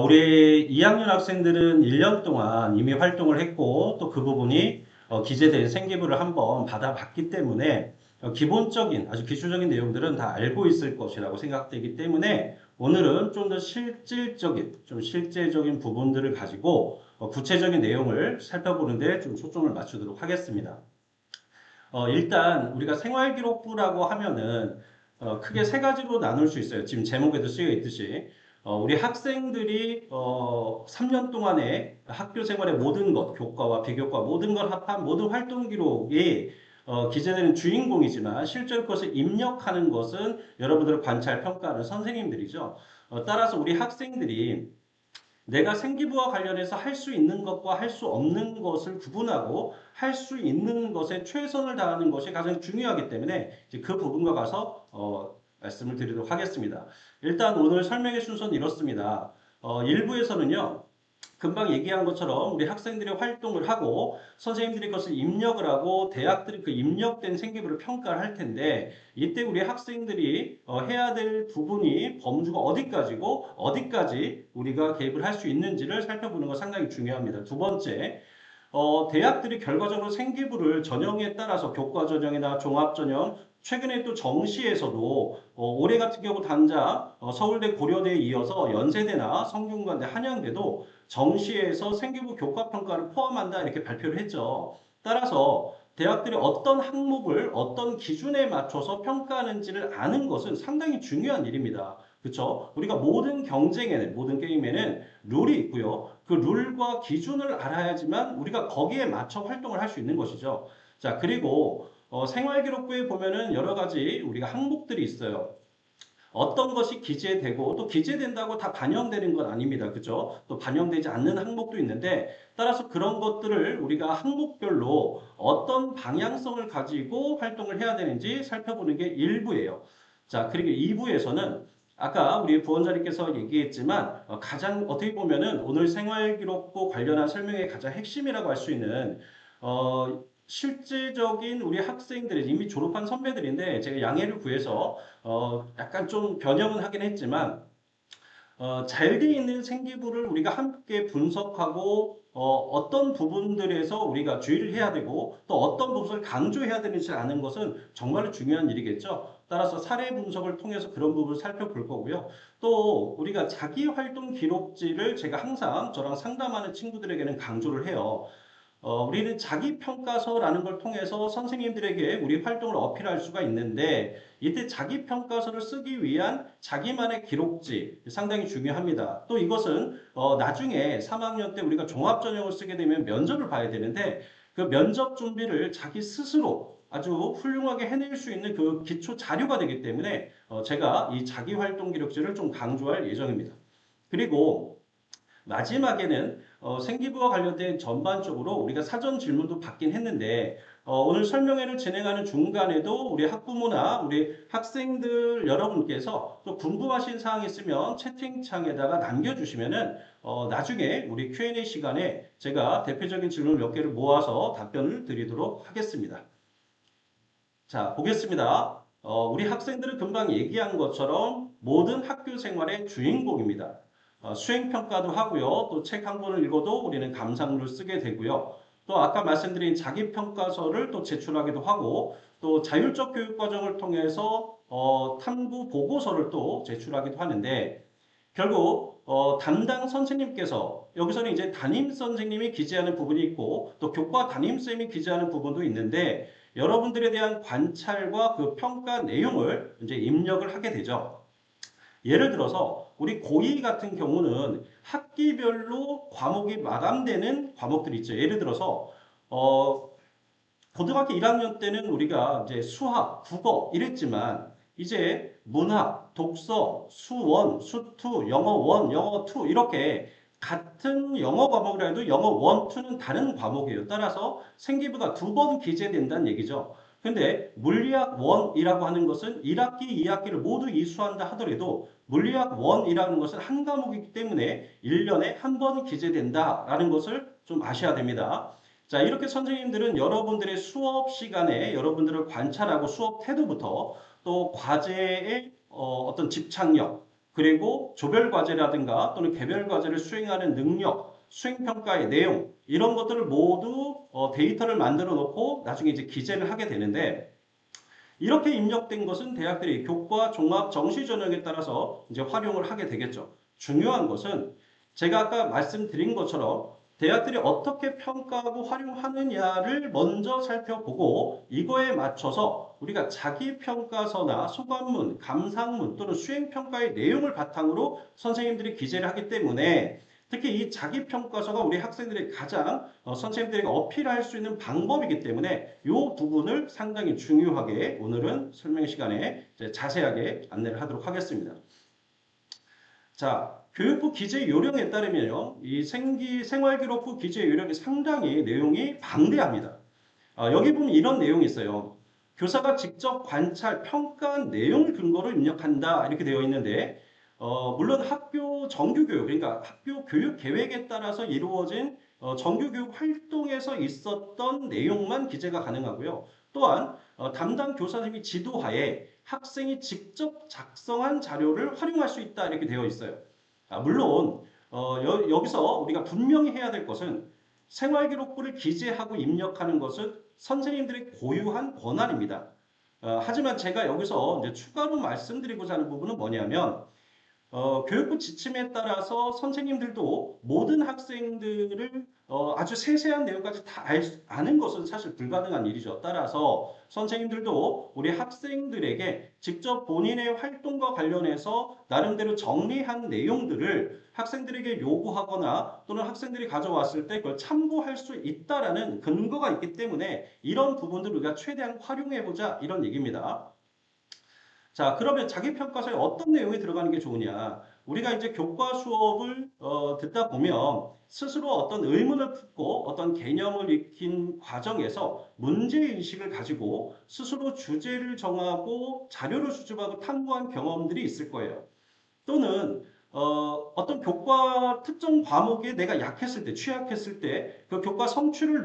우리 2학년 학생들은 1년 동안 이미 활동을 했고, 또 그 부분이 기재된 생기부를 한번 받아봤기 때문에 기본적인, 아주 기초적인 내용들은 다 알고 있을 것이라고 생각되기 때문에 오늘은 좀 더 실질적인, 좀 실제적인 부분들을 가지고 구체적인 내용을 살펴보는데 좀 초점을 맞추도록 하겠습니다. 일단 우리가 생활기록부라고 하면은 크게 세 가지로 나눌 수 있어요. 지금 제목에도 쓰여 있듯이 우리 학생들이 3년 동안의 학교 생활의 모든 것, 교과와 비교과 모든 걸 합한 모든 활동 기록이 기재되는 주인공이지만 실제로 그것을 입력하는 것은 여러분들을 관찰, 평가하는 선생님들이죠. 따라서 우리 학생들이 내가 생기부와 관련해서 할 수 있는 것과 할 수 없는 것을 구분하고 할 수 있는 것에 최선을 다하는 것이 가장 중요하기 때문에 이제 그 부분과 가서 말씀을 드리도록 하겠습니다. 일단 오늘 설명의 순서는 이렇습니다. 1부에서는요. 금방 얘기한 것처럼 우리 학생들이 활동을 하고 선생님들이 그것을 입력을 하고 대학들이 그 입력된 생기부를 평가를 할 텐데 이때 우리 학생들이 해야 될 부분이 범주가 어디까지고 어디까지 우리가 개입을 할 수 있는지를 살펴보는 거 상당히 중요합니다. 두 번째, 대학들이 결과적으로 생기부를 전형에 따라서 교과 전형이나 종합 전형, 최근에 또 정시에서도 올해 같은 경우 당장 서울대 고려대에 이어서 연세대나 성균관대 한양대도 정시에서 생기부 교과 평가를 포함한다 이렇게 발표를 했죠. 따라서 대학들이 어떤 항목을 어떤 기준에 맞춰서 평가하는지를 아는 것은 상당히 중요한 일입니다. 그렇죠? 우리가 모든 경쟁에는 모든 게임에는 룰이 있고요. 그 룰과 기준을 알아야지만 우리가 거기에 맞춰 활동을 할 수 있는 것이죠. 자, 그리고 생활기록부에 보면은 여러 가지 우리가 항목들이 있어요. 어떤 것이 기재되고 또 기재된다고 다 반영되는 건 아닙니다. 그죠? 또 반영되지 않는 항목도 있는데 따라서 그런 것들을 우리가 항목별로 어떤 방향성을 가지고 활동을 해야 되는지 살펴보는 게 1부예요. 자, 그리고 2부에서는 아까 우리 부원장님께서 얘기했지만 가장 어떻게 보면은 오늘 생활기록부 관련한 설명의 가장 핵심이라고 할 수 있는 실질적인 우리 학생들이 이미 졸업한 선배들인데 제가 양해를 구해서 약간 좀 변형은 하긴 했지만 잘 돼 있는 생기부를 우리가 함께 분석하고 어떤 부분들에서 우리가 주의를 해야 되고 또 어떤 부분을 강조해야 되는지 아는 것은 정말로 중요한 일이겠죠. 따라서 사례 분석을 통해서 그런 부분을 살펴볼 거고요. 또 우리가 자기활동 기록지를 제가 항상 저랑 상담하는 친구들에게는 강조를 해요. 우리는 자기평가서라는 걸 통해서 선생님들에게 우리 활동을 어필할 수가 있는데 이때 자기평가서를 쓰기 위한 자기만의 기록지 상당히 중요합니다. 또 이것은 나중에 3학년 때 우리가 종합전형을 쓰게 되면 면접을 봐야 되는데 그 면접 준비를 자기 스스로 아주 훌륭하게 해낼 수 있는 그 기초 자료가 되기 때문에 제가 이 자기활동 기록지를 좀 강조할 예정입니다. 그리고 마지막에는 생기부와 관련된 전반적으로 우리가 사전 질문도 받긴 했는데 오늘 설명회를 진행하는 중간에도 우리 학부모나 우리 학생들 여러분께서 또 궁금하신 사항이 있으면 채팅창에다가 남겨주시면은 나중에 우리 Q&A 시간에 제가 대표적인 질문 몇 개를 모아서 답변을 드리도록 하겠습니다. 자, 보겠습니다. 우리 학생들은 금방 얘기한 것처럼 모든 학교 생활의 주인공입니다. 수행평가도 하고요. 또 책 한 권을 읽어도 우리는 감상문을 쓰게 되고요. 또 아까 말씀드린 자기평가서를 또 제출하기도 하고 또 자율적 교육과정을 통해서 탐구 보고서를 또 제출하기도 하는데 결국 담당 선생님께서 여기서는 이제 담임 선생님이 기재하는 부분이 있고 또 교과 담임쌤이 기재하는 부분도 있는데 여러분들에 대한 관찰과 그 평가 내용을 이제 입력을 하게 되죠. 예를 들어서 우리 고2 같은 경우는 학기별로 과목이 마감되는 과목들이 있죠. 예를 들어서 고등학교 1학년 때는 우리가 이제 수학, 국어 이랬지만 이제 문학, 독서, 수원, 수투, 영어 1, 영어 2 이렇게 같은 영어 과목이라 해도 영어 1, 2는 다른 과목이에요. 따라서 생기부가 두 번 기재된다는 얘기죠. 근데 물리학 1이라고 하는 것은 1학기, 2학기를 모두 이수한다 하더라도 물리학 1이라는 것은 한 과목이기 때문에 1년에 한 번 기재된다라는 것을 좀 아셔야 됩니다. 자, 이렇게 선생님들은 여러분들의 수업 시간에 여러분들을 관찰하고 수업 태도부터 또 과제의 어떤 집착력, 그리고 조별 과제라든가 또는 개별 과제를 수행하는 능력, 수행평가의 내용 이런 것들을 모두 데이터를 만들어 놓고 나중에 이제 기재를 하게 되는데 이렇게 입력된 것은 대학들이 교과, 종합, 정시 전형에 따라서 이제 활용을 하게 되겠죠. 중요한 것은 제가 아까 말씀드린 것처럼 대학들이 어떻게 평가하고 활용하느냐를 먼저 살펴보고 이거에 맞춰서 우리가 자기평가서나 소감문, 감상문 또는 수행평가의 내용을 바탕으로 선생님들이 기재를 하기 때문에 특히 이 자기평가서가 우리 학생들이 가장 선생님들에게 어필할 수 있는 방법이기 때문에 이 부분을 상당히 중요하게 오늘은 설명 시간에 자세하게 안내를 하도록 하겠습니다. 자, 교육부 기재 요령에 따르면요, 이 생활기록부 기재 요령이 상당히 내용이 방대합니다. 여기 보면 이런 내용이 있어요. 교사가 직접 관찰, 평가한 내용을 근거로 입력한다 이렇게 되어 있는데 물론 학교 정규교육, 그러니까 학교 교육 계획에 따라서 이루어진 정규교육 활동에서 있었던 내용만 기재가 가능하고요. 또한 담당 교사님이 지도하에 학생이 직접 작성한 자료를 활용할 수 있다 이렇게 되어 있어요. 물론 여기서 우리가 분명히 해야 될 것은 생활기록부를 기재하고 입력하는 것은 선생님들의 고유한 권한입니다. 하지만 제가 여기서 이제 추가로 말씀드리고자 하는 부분은 뭐냐면 교육부 지침에 따라서 선생님들도 모든 학생들을 아주 세세한 내용까지 다 아는 것은 사실 불가능한 일이죠. 따라서 선생님들도 우리 학생들에게 직접 본인의 활동과 관련해서 나름대로 정리한 내용들을 학생들에게 요구하거나 또는 학생들이 가져왔을 때 그걸 참고할 수 있다라는 근거가 있기 때문에 이런 부분들을 우리가 최대한 활용해보자 이런 얘기입니다. 자, 그러면 자기평가서에 어떤 내용이 들어가는 게 좋으냐? 우리가 이제 교과 수업을 듣다 보면 스스로 어떤 의문을 품고 어떤 개념을 익힌 과정에서 문제인식을 가지고 스스로 주제를 정하고 자료를 수집하고 탐구한 경험들이 있을 거예요. 또는 어떤 교과 특정 과목에 내가 약했을 때, 취약했을 때 그 교과 성취를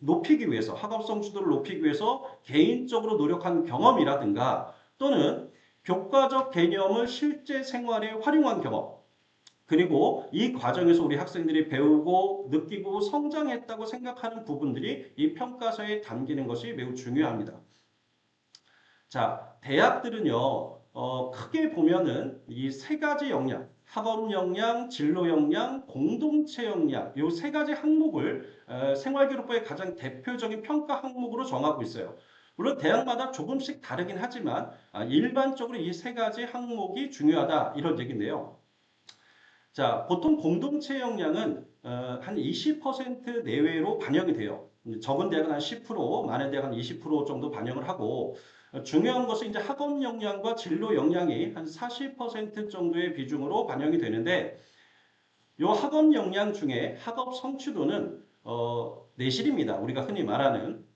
높이기 위해서, 학업 성취도를 높이기 위해서 개인적으로 노력한 경험이라든가 또는 교과적 개념을 실제 생활에 활용한 경험, 그리고 이 과정에서 우리 학생들이 배우고 느끼고 성장했다고 생각하는 부분들이 이 평가서에 담기는 것이 매우 중요합니다. 자, 대학들은요, 크게 보면은 이 세 가지 역량, 학업 역량, 진로 역량, 공동체 역량, 이 세 가지 항목을 생활기록부의 가장 대표적인 평가 항목으로 정하고 있어요. 물론 대학마다 조금씩 다르긴 하지만 일반적으로 이 세 가지 항목이 중요하다 이런 얘기인데요. 자, 보통 공동체 역량은 한 20% 내외로 반영이 돼요. 적은 대학은 한 10%, 많은 대학은 20% 정도 반영을 하고 중요한 것은 이제 학업 역량과 진로 역량이 한 40% 정도의 비중으로 반영이 되는데 이 학업 역량 중에 학업 성취도는 내실입니다. 우리가 흔히 말하는.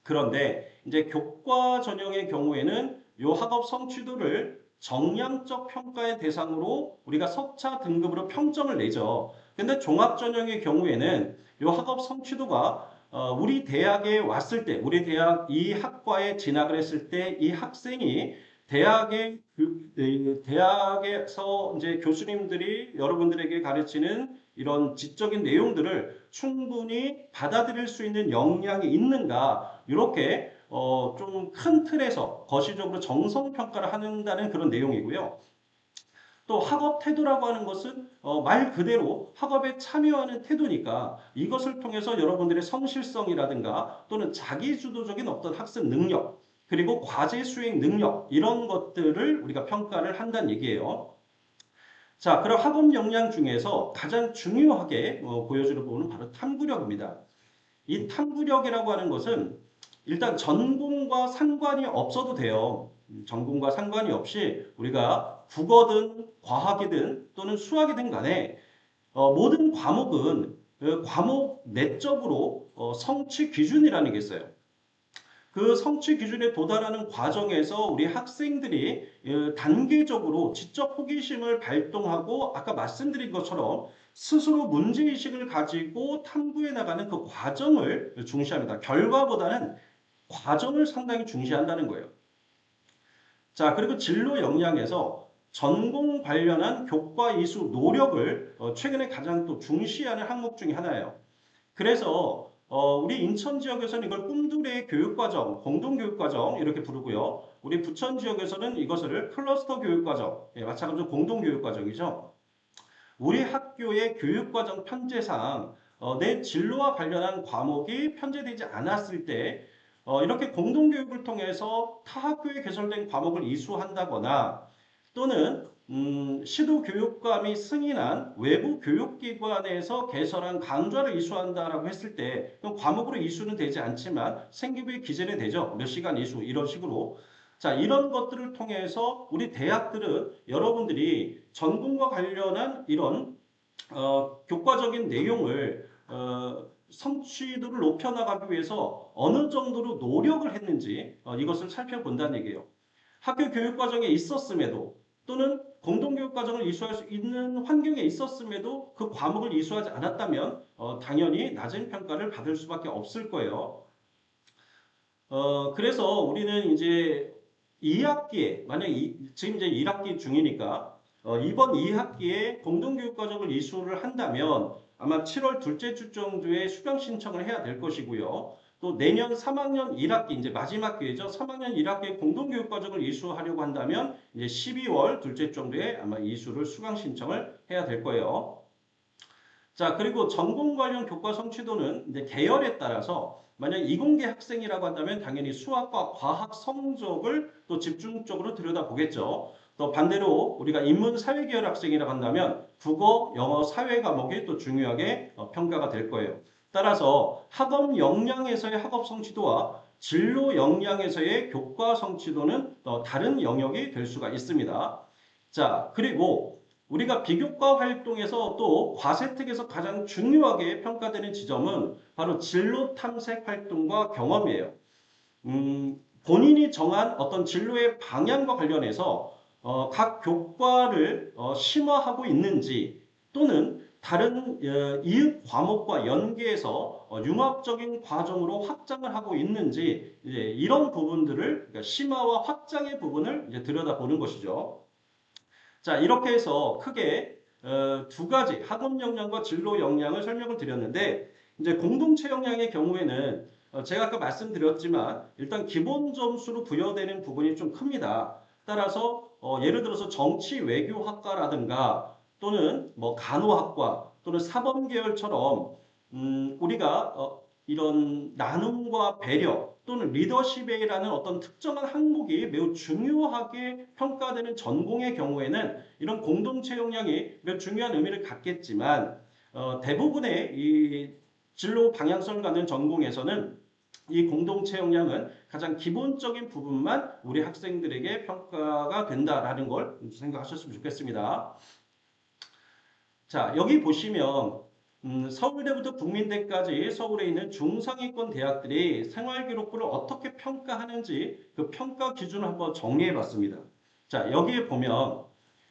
그런데 이제 교과 전형의 경우에는 이 학업 성취도를 정량적 평가의 대상으로 우리가 석차 등급으로 평점을 내죠. 근데 종합 전형의 경우에는 이 학업 성취도가 우리 대학에 왔을 때, 우리 대학 이 학과에 진학을 했을 때 이 학생이 대학에서 이제 교수님들이 여러분들에게 가르치는 이런 지적인 내용들을 충분히 받아들일 수 있는 역량이 있는가 이렇게 좀 큰 틀에서 거시적으로 정성 평가를 한다는 그런 내용이고요. 또 학업 태도라고 하는 것은 말 그대로 학업에 참여하는 태도니까 이것을 통해서 여러분들의 성실성이라든가 또는 자기주도적인 어떤 학습 능력 그리고 과제 수행 능력 이런 것들을 우리가 평가를 한다는 얘기예요. 자, 그럼 학업 역량 중에서 가장 중요하게 보여주는 부분은 바로 탐구력입니다. 이 탐구력이라고 하는 것은 일단 전공과 상관이 없어도 돼요. 전공과 상관이 없이 우리가 국어든 과학이든 또는 수학이든 간에 모든 과목은 그 과목 내적으로 성취 기준이라는 게 있어요. 그 성취 기준에 도달하는 과정에서 우리 학생들이 단계적으로 지적 호기심을 발동하고 아까 말씀드린 것처럼 스스로 문제의식을 가지고 탐구해 나가는 그 과정을 중시합니다. 결과보다는 과정을 상당히 중시한다는 거예요. 자, 그리고 진로 역량에서 전공 관련한 교과 이수 노력을 최근에 가장 또 중시하는 항목 중에 하나예요. 그래서 우리 인천 지역에서는 이걸 꿈들의 교육과정, 공동교육과정 이렇게 부르고요. 우리 부천 지역에서는 이것을 클러스터 교육과정, 예, 마찬가지로 공동교육과정이죠. 우리 학교의 교육과정 편제상 내 진로와 관련한 과목이 편제되지 않았을 때 이렇게 공동교육을 통해서 타 학교에 개설된 과목을 이수한다거나 또는 시도교육감이 승인한 외부 교육기관에서 개설한 강좌를 이수한다라고 했을 때 그럼 과목으로 이수는 되지 않지만 생기부에 기재는 되죠. 몇 시간 이수 이런 식으로. 자, 이런 것들을 통해서 우리 대학들은 여러분들이 전공과 관련한 이런 교과적인 내용을 성취도를 높여나가기 위해서 어느 정도로 노력을 했는지 이것을 살펴본다는 얘기예요. 학교 교육과정에 있었음에도 또는 공동교육과정을 이수할 수 있는 환경에 있었음에도 그 과목을 이수하지 않았다면 당연히 낮은 평가를 받을 수밖에 없을 거예요. 그래서 우리는 이제 2학기에 만약 지금 이제 1학기 중이니까 이번 2학기에 공동교육과정을 이수를 한다면 아마 7월 둘째 주 정도에 수강 신청을 해야 될 것이고요. 또 내년 3학년 1학기 이제 마지막 기회죠. 3학년 1학기에 공동교육과정을 이수하려고 한다면 이제 12월 둘째 주 정도에 아마 이수를 수강 신청을 해야 될 거예요. 자, 그리고 전공 관련 교과 성취도는 이제 계열에 따라서 만약 이공계 학생이라고 한다면 당연히 수학과 과학 성적을 또 집중적으로 들여다보겠죠. 또 반대로 우리가 인문 사회 계열 학생이라고 한다면 국어, 영어, 사회 과목이 또 중요하게 평가가 될 거예요. 따라서 학업 역량에서의 학업 성취도와 진로 역량에서의 교과 성취도는 다른 영역이 될 수가 있습니다. 자, 그리고 우리가 비교과 활동에서 또 과세특에서 가장 중요하게 평가되는 지점은 바로 진로 탐색 활동과 경험이에요. 본인이 정한 어떤 진로의 방향과 관련해서 각 교과를 심화하고 있는지 또는 다른 이육 과목과 연계해서 융합적인 과정으로 확장을 하고 있는지 이런 부분들을 그러니까 심화와 확장의 부분을 이제 들여다보는 것이죠. 자, 이렇게 해서 크게 두 가지 학업 역량과 진로 역량을 설명을 드렸는데 이제 공동체 역량의 경우에는 제가 아까 말씀드렸지만 일단 기본 점수로 부여되는 부분이 좀 큽니다. 따라서 예를 들어서 정치 외교학과라든가 또는 뭐 간호학과 또는 사범계열처럼 우리가 이런 나눔과 배려 또는 리더십이라는 어떤 특정한 항목이 매우 중요하게 평가되는 전공의 경우에는 이런 공동체 역량이 매우 중요한 의미를 갖겠지만 대부분의 이 진로 방향성을 갖는 전공에서는 이 공동체 역량은 가장 기본적인 부분만 우리 학생들에게 평가가 된다라는 걸 생각하셨으면 좋겠습니다. 자, 여기 보시면 서울대부터 국민대까지 서울에 있는 중상위권 대학들이 생활기록부를 어떻게 평가하는지 그 평가 기준을 한번 정리해 봤습니다. 자, 여기에 보면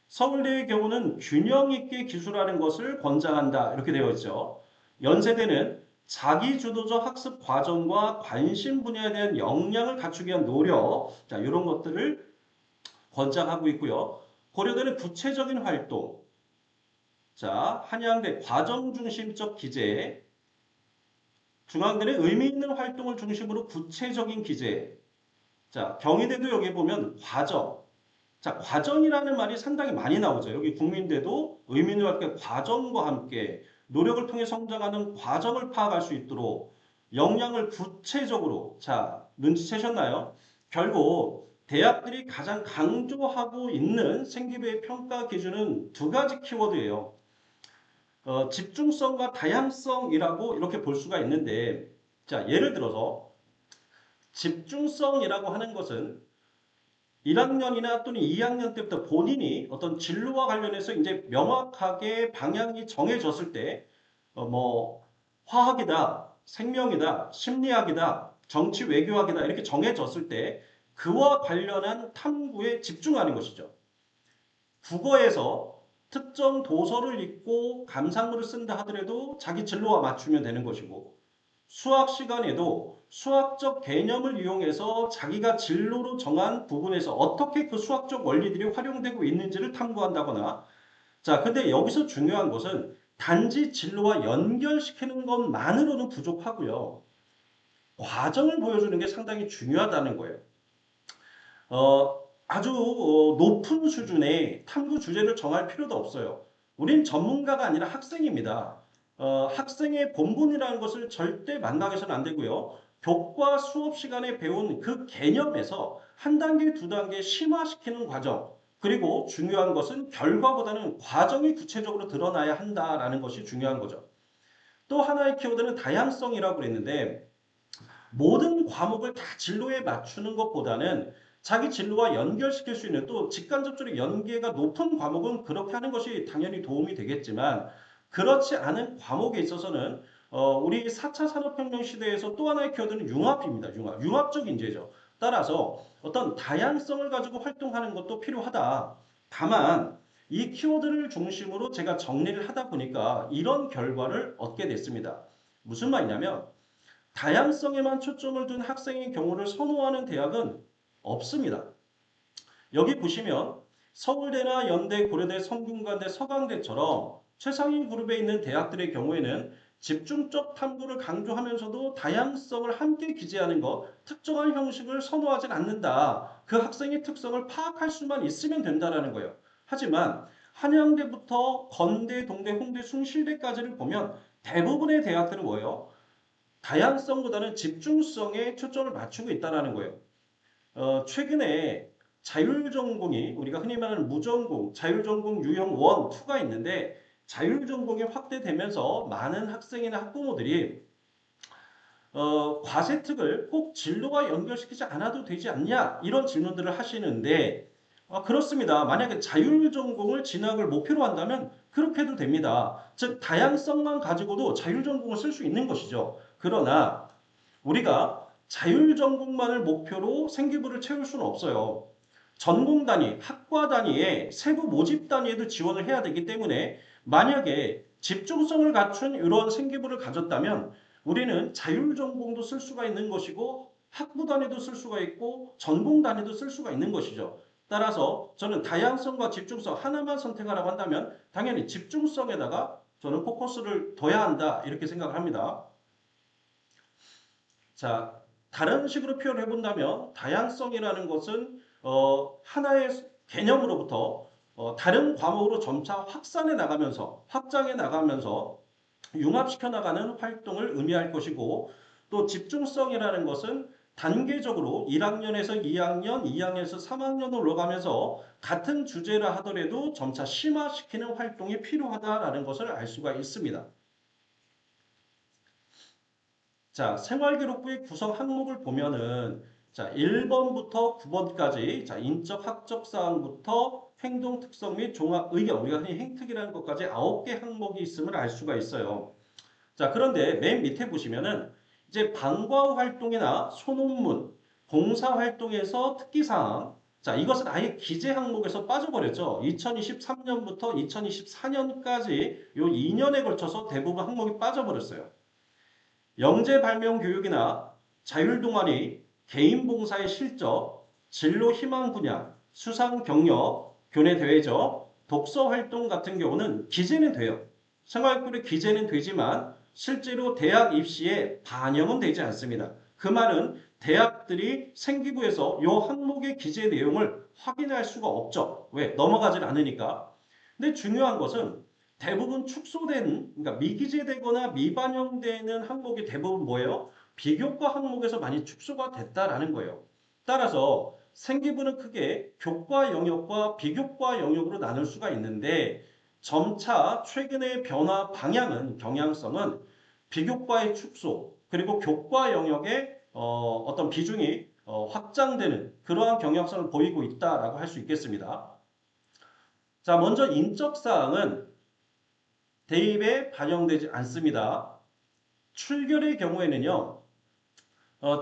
서울대의 경우는 균형 있게 기술하는 것을 권장한다 이렇게 되어 있죠. 연세대는 자기주도적 학습 과정과 관심 분야에 대한 역량을 갖추기 위한 노력, 자, 이런 것들을 권장하고 있고요. 고려대는 구체적인 활동, 자, 한양대 과정 중심적 기재, 중앙대는 의미 있는 활동을 중심으로 구체적인 기재. 자, 경희대도 여기 보면 과정. 자, 과정이라는 말이 상당히 많이 나오죠. 여기 국민대도 의미 있는 활동 과정과 함께 노력을 통해 성장하는 과정을 파악할 수 있도록 역량을 구체적으로 자, 눈치채셨나요? 결국 대학들이 가장 강조하고 있는 생기부의 평가 기준은 두 가지 키워드예요. 집중성과 다양성이라고 이렇게 볼 수가 있는데, 자, 예를 들어서 집중성이라고 하는 것은 1학년이나 또는 2학년 때부터 본인이 어떤 진로와 관련해서 이제 명확하게 방향이 정해졌을 때, 뭐, 화학이다, 생명이다, 심리학이다, 정치 외교학이다, 이렇게 정해졌을 때 그와 관련한 탐구에 집중하는 것이죠. 국어에서 특정 도서를 읽고 감상문을 쓴다 하더라도 자기 진로와 맞추면 되는 것이고 수학 시간에도 수학적 개념을 이용해서 자기가 진로로 정한 부분에서 어떻게 그 수학적 원리들이 활용되고 있는지를 탐구한다거나 자, 근데 여기서 중요한 것은 단지 진로와 연결시키는 것만으로는 부족하고요. 과정을 보여주는 게 상당히 중요하다는 거예요. 아주 높은 수준의 탐구 주제를 정할 필요도 없어요. 우린 전문가가 아니라 학생입니다. 학생의 본분이라는 것을 절대 망각해서는 안 되고요. 교과 수업 시간에 배운 그 개념에서 한 단계, 두 단계 심화시키는 과정. 그리고 중요한 것은 결과보다는 과정이 구체적으로 드러나야 한다라는 것이 중요한 거죠. 또 하나의 키워드는 다양성이라고 그랬는데 모든 과목을 다 진로에 맞추는 것보다는 자기 진로와 연결시킬 수 있는 또 직간접적으로 연계가 높은 과목은 그렇게 하는 것이 당연히 도움이 되겠지만 그렇지 않은 과목에 있어서는 우리 4차 산업혁명 시대에서 또 하나의 키워드는 융합입니다. 융합적 인재죠. 따라서 어떤 다양성을 가지고 활동하는 것도 필요하다. 다만 이 키워드를 중심으로 제가 정리를 하다 보니까 이런 결과를 얻게 됐습니다. 무슨 말이냐면 다양성에만 초점을 둔 학생의 경우를 선호하는 대학은 없습니다. 여기 보시면 서울대나 연대, 고려대, 성균관대, 서강대처럼 최상위 그룹에 있는 대학들의 경우에는 집중적 탐구를 강조하면서도 다양성을 함께 기재하는 것, 특정한 형식을 선호하진 않는다. 그 학생의 특성을 파악할 수만 있으면 된다는 거예요. 하지만 한양대부터 건대, 동대, 홍대, 숭실대까지를 보면 대부분의 대학들은 뭐예요? 다양성보다는 집중성에 초점을 맞추고 있다는 거예요. 최근에 자율전공이 우리가 흔히 말하는 무전공, 자율전공 유형 1, 2가 있는데 자율전공이 확대되면서 많은 학생이나 학부모들이 과세특을 꼭 진로와 연결시키지 않아도 되지 않냐 이런 질문들을 하시는데 그렇습니다. 만약에 자율전공을 진학을 목표로 한다면 그렇게 해도 됩니다. 즉 다양성만 가지고도 자율전공을 쓸 수 있는 것이죠. 그러나 우리가 자율전공만을 목표로 생기부를 채울 수는 없어요. 전공 단위, 학과 단위에 세부 모집 단위에도 지원을 해야 되기 때문에 만약에 집중성을 갖춘 이런 생기부를 가졌다면 우리는 자율전공도 쓸 수가 있는 것이고 학부 단위도 쓸 수가 있고 전공 단위도 쓸 수가 있는 것이죠. 따라서 저는 다양성과 집중성 하나만 선택하라고 한다면 당연히 집중성에다가 저는 포커스를 둬야 한다 이렇게 생각을 합니다. 자, 다른 식으로 표현해 본다면 다양성이라는 것은 하나의 개념으로부터 다른 과목으로 점차 확산해 나가면서 확장해 나가면서 융합시켜 나가는 활동을 의미할 것이고 또 집중성이라는 것은 단계적으로 1학년에서 2학년, 2학년에서 3학년으로 올라가면서 같은 주제라 하더라도 점차 심화시키는 활동이 필요하다라는 것을 알 수가 있습니다. 자, 생활기록부의 구성 항목을 보면은 자, 1번부터 9번까지 자, 인적 학적 사항부터 행동 특성 및 종합 의견, 우리가 흔히 행특이라는 것까지 9개 항목이 있음을 알 수가 있어요. 자, 그런데 맨 밑에 보시면은 이제 방과후 활동이나 소논문, 봉사 활동에서 특기 사항 자, 이것은 아예 기재 항목에서 빠져버렸죠. 2023년부터 2024년까지 요 2년에 걸쳐서 대부분 항목이 빠져버렸어요. 영재 발명 교육이나 자율 동아리, 개인 봉사의 실적, 진로 희망 분야, 수상 경력, 교내 대외적, 독서 활동 같은 경우는 기재는 돼요. 생활고의 기재는 되지만 실제로 대학 입시에 반영은 되지 않습니다. 그 말은 대학들이 생기부에서 이 항목의 기재 내용을 확인할 수가 없죠. 왜? 넘어가질 않으니까. 근데 중요한 것은 대부분 축소된, 그러니까 미기재되거나 미반영되는 항목이 대부분 뭐예요? 비교과 항목에서 많이 축소가 됐다라는 거예요. 따라서 생기부는 크게 교과 영역과 비교과 영역으로 나눌 수가 있는데 점차 최근의 변화 방향은 경향성은 비교과의 축소 그리고 교과 영역의 어떤 비중이 확장되는 그러한 경향성을 보이고 있다라고 할 수 있겠습니다. 자, 먼저 인적 사항은 대입에 반영되지 않습니다. 출결의 경우에는요,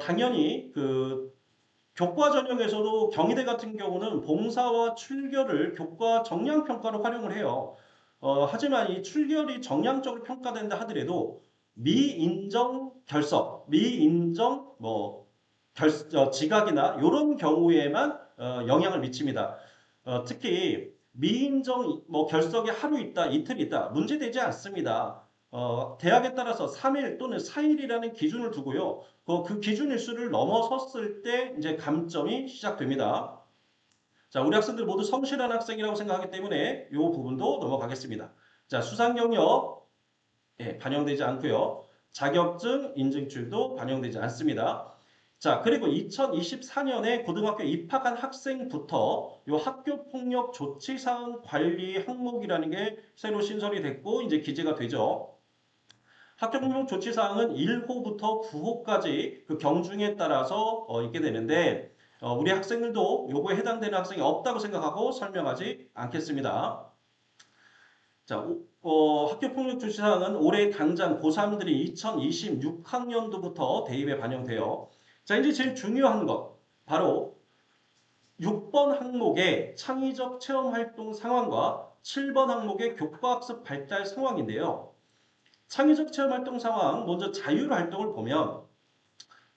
당연히 그 교과 전형에서도 경희대 같은 경우는 봉사와 출결을 교과 정량 평가로 활용을 해요. 하지만 이 출결이 정량적으로 평가된다 하더라도 미인정 결석, 미인정 지각이나 이런 경우에만 영향을 미칩니다. 특히 미인정 결석이 하루 있다, 이틀 있다 문제되지 않습니다. 대학에 따라서 3일 또는 4일이라는 기준을 두고요. 그 기준 일수를 넘어섰을 때 이제 감점이 시작됩니다. 자, 우리 학생들 모두 성실한 학생이라고 생각하기 때문에 이 부분도 넘어가겠습니다. 자, 수상 경력 반영되지 않고요. 자격증 인증줄도 반영되지 않습니다. 자, 그리고 2024년에 고등학교 입학한 학생부터 이 학교폭력 조치사항 관리 항목이라는 게 새로 신설이 됐고 이제 기재가 되죠. 학교폭력 조치사항은 1호부터 9호까지 그 경중에 따라서 있게 되는데 우리 학생들도 요거에 해당되는 학생이 없다고 생각하고 설명하지 않겠습니다. 자, 학교폭력 조치사항은 올해 당장 고3들이 2026학년도부터 대입에 반영돼요. 자, 이제 제일 중요한 것 바로 6번 항목의 창의적 체험활동 상황과 7번 항목의 교과학습 발달 상황인데요. 창의적 체험활동 상황, 먼저 자율활동을 보면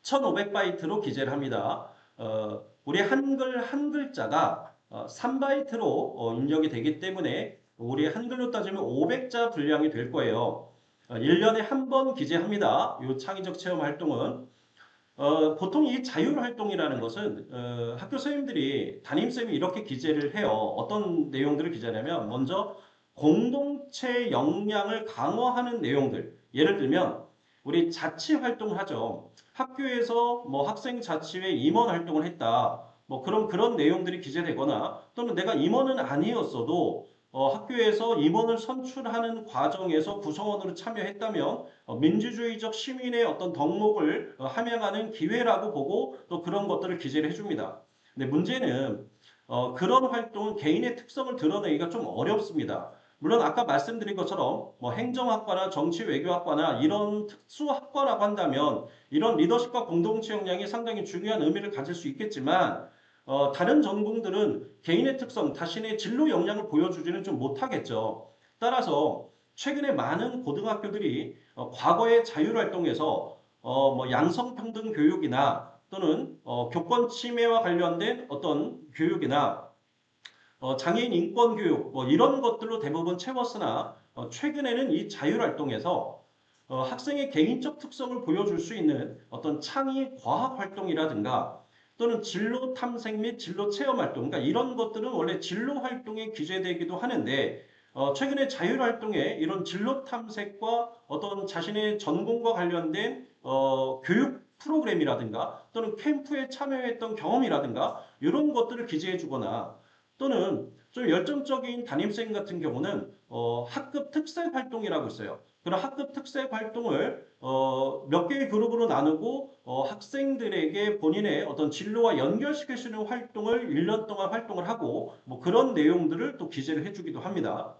1500바이트로 기재를 합니다. 우리 한글 한 글자가 3바이트로 입력이 되기 때문에 우리 한글로 따지면 500자 분량이 될 거예요. 1년에 한 번 기재합니다. 이 창의적 체험 활동은 보통 이 자율활동이라는 것은 학교 선생님들이 담임쌤이 이렇게 기재를 해요. 어떤 내용들을 기재하냐면 먼저 공동체 역량을 강화하는 내용들. 예를 들면 우리 자치 활동을 하죠. 학교에서 학생 자치회 임원 활동을 했다. 그런 내용들이 기재되거나 또는 내가 임원은 아니었어도 학교에서 임원을 선출하는 과정에서 구성원으로 참여했다면 민주주의적 시민의 어떤 덕목을 함양하는 기회라고 보고 또 그런 것들을 기재를 해줍니다. 근데 문제는 그런 활동은 개인의 특성을 드러내기가 좀 어렵습니다. 물론 아까 말씀드린 것처럼 행정학과나 정치외교학과나 이런 특수학과라고 한다면 이런 리더십과 공동체 역량이 상당히 중요한 의미를 가질 수 있겠지만 다른 전공들은 개인의 특성, 자신의 진로 역량을 보여주지는 좀 못하겠죠. 따라서 최근에 많은 고등학교들이 과거의 자율활동에서 양성평등 교육이나 또는 교권 침해와 관련된 어떤 교육이나 장애인 인권 교육 이런 것들로 대부분 채웠으나 최근에는 이 자율활동에서 학생의 개인적 특성을 보여줄 수 있는 어떤 창의 과학 활동이라든가 또는 진로 탐색 및 진로 체험 활동, 그러니까 이런 것들은 원래 진로 활동에 기재되기도 하는데 최근에 자율활동에 이런 진로 탐색과 어떤 자신의 전공과 관련된 교육 프로그램이라든가 또는 캠프에 참여했던 경험이라든가 이런 것들을 기재해주거나 또는 좀 열정적인 담임쌤 같은 경우는 학급 특색 활동이라고 있어요. 그런 학급 특색 활동을 몇 개의 그룹으로 나누고 학생들에게 본인의 어떤 진로와 연결시킬 수 있는 활동을 1년 동안 활동을 하고 그런 내용들을 또 기재를 해주기도 합니다.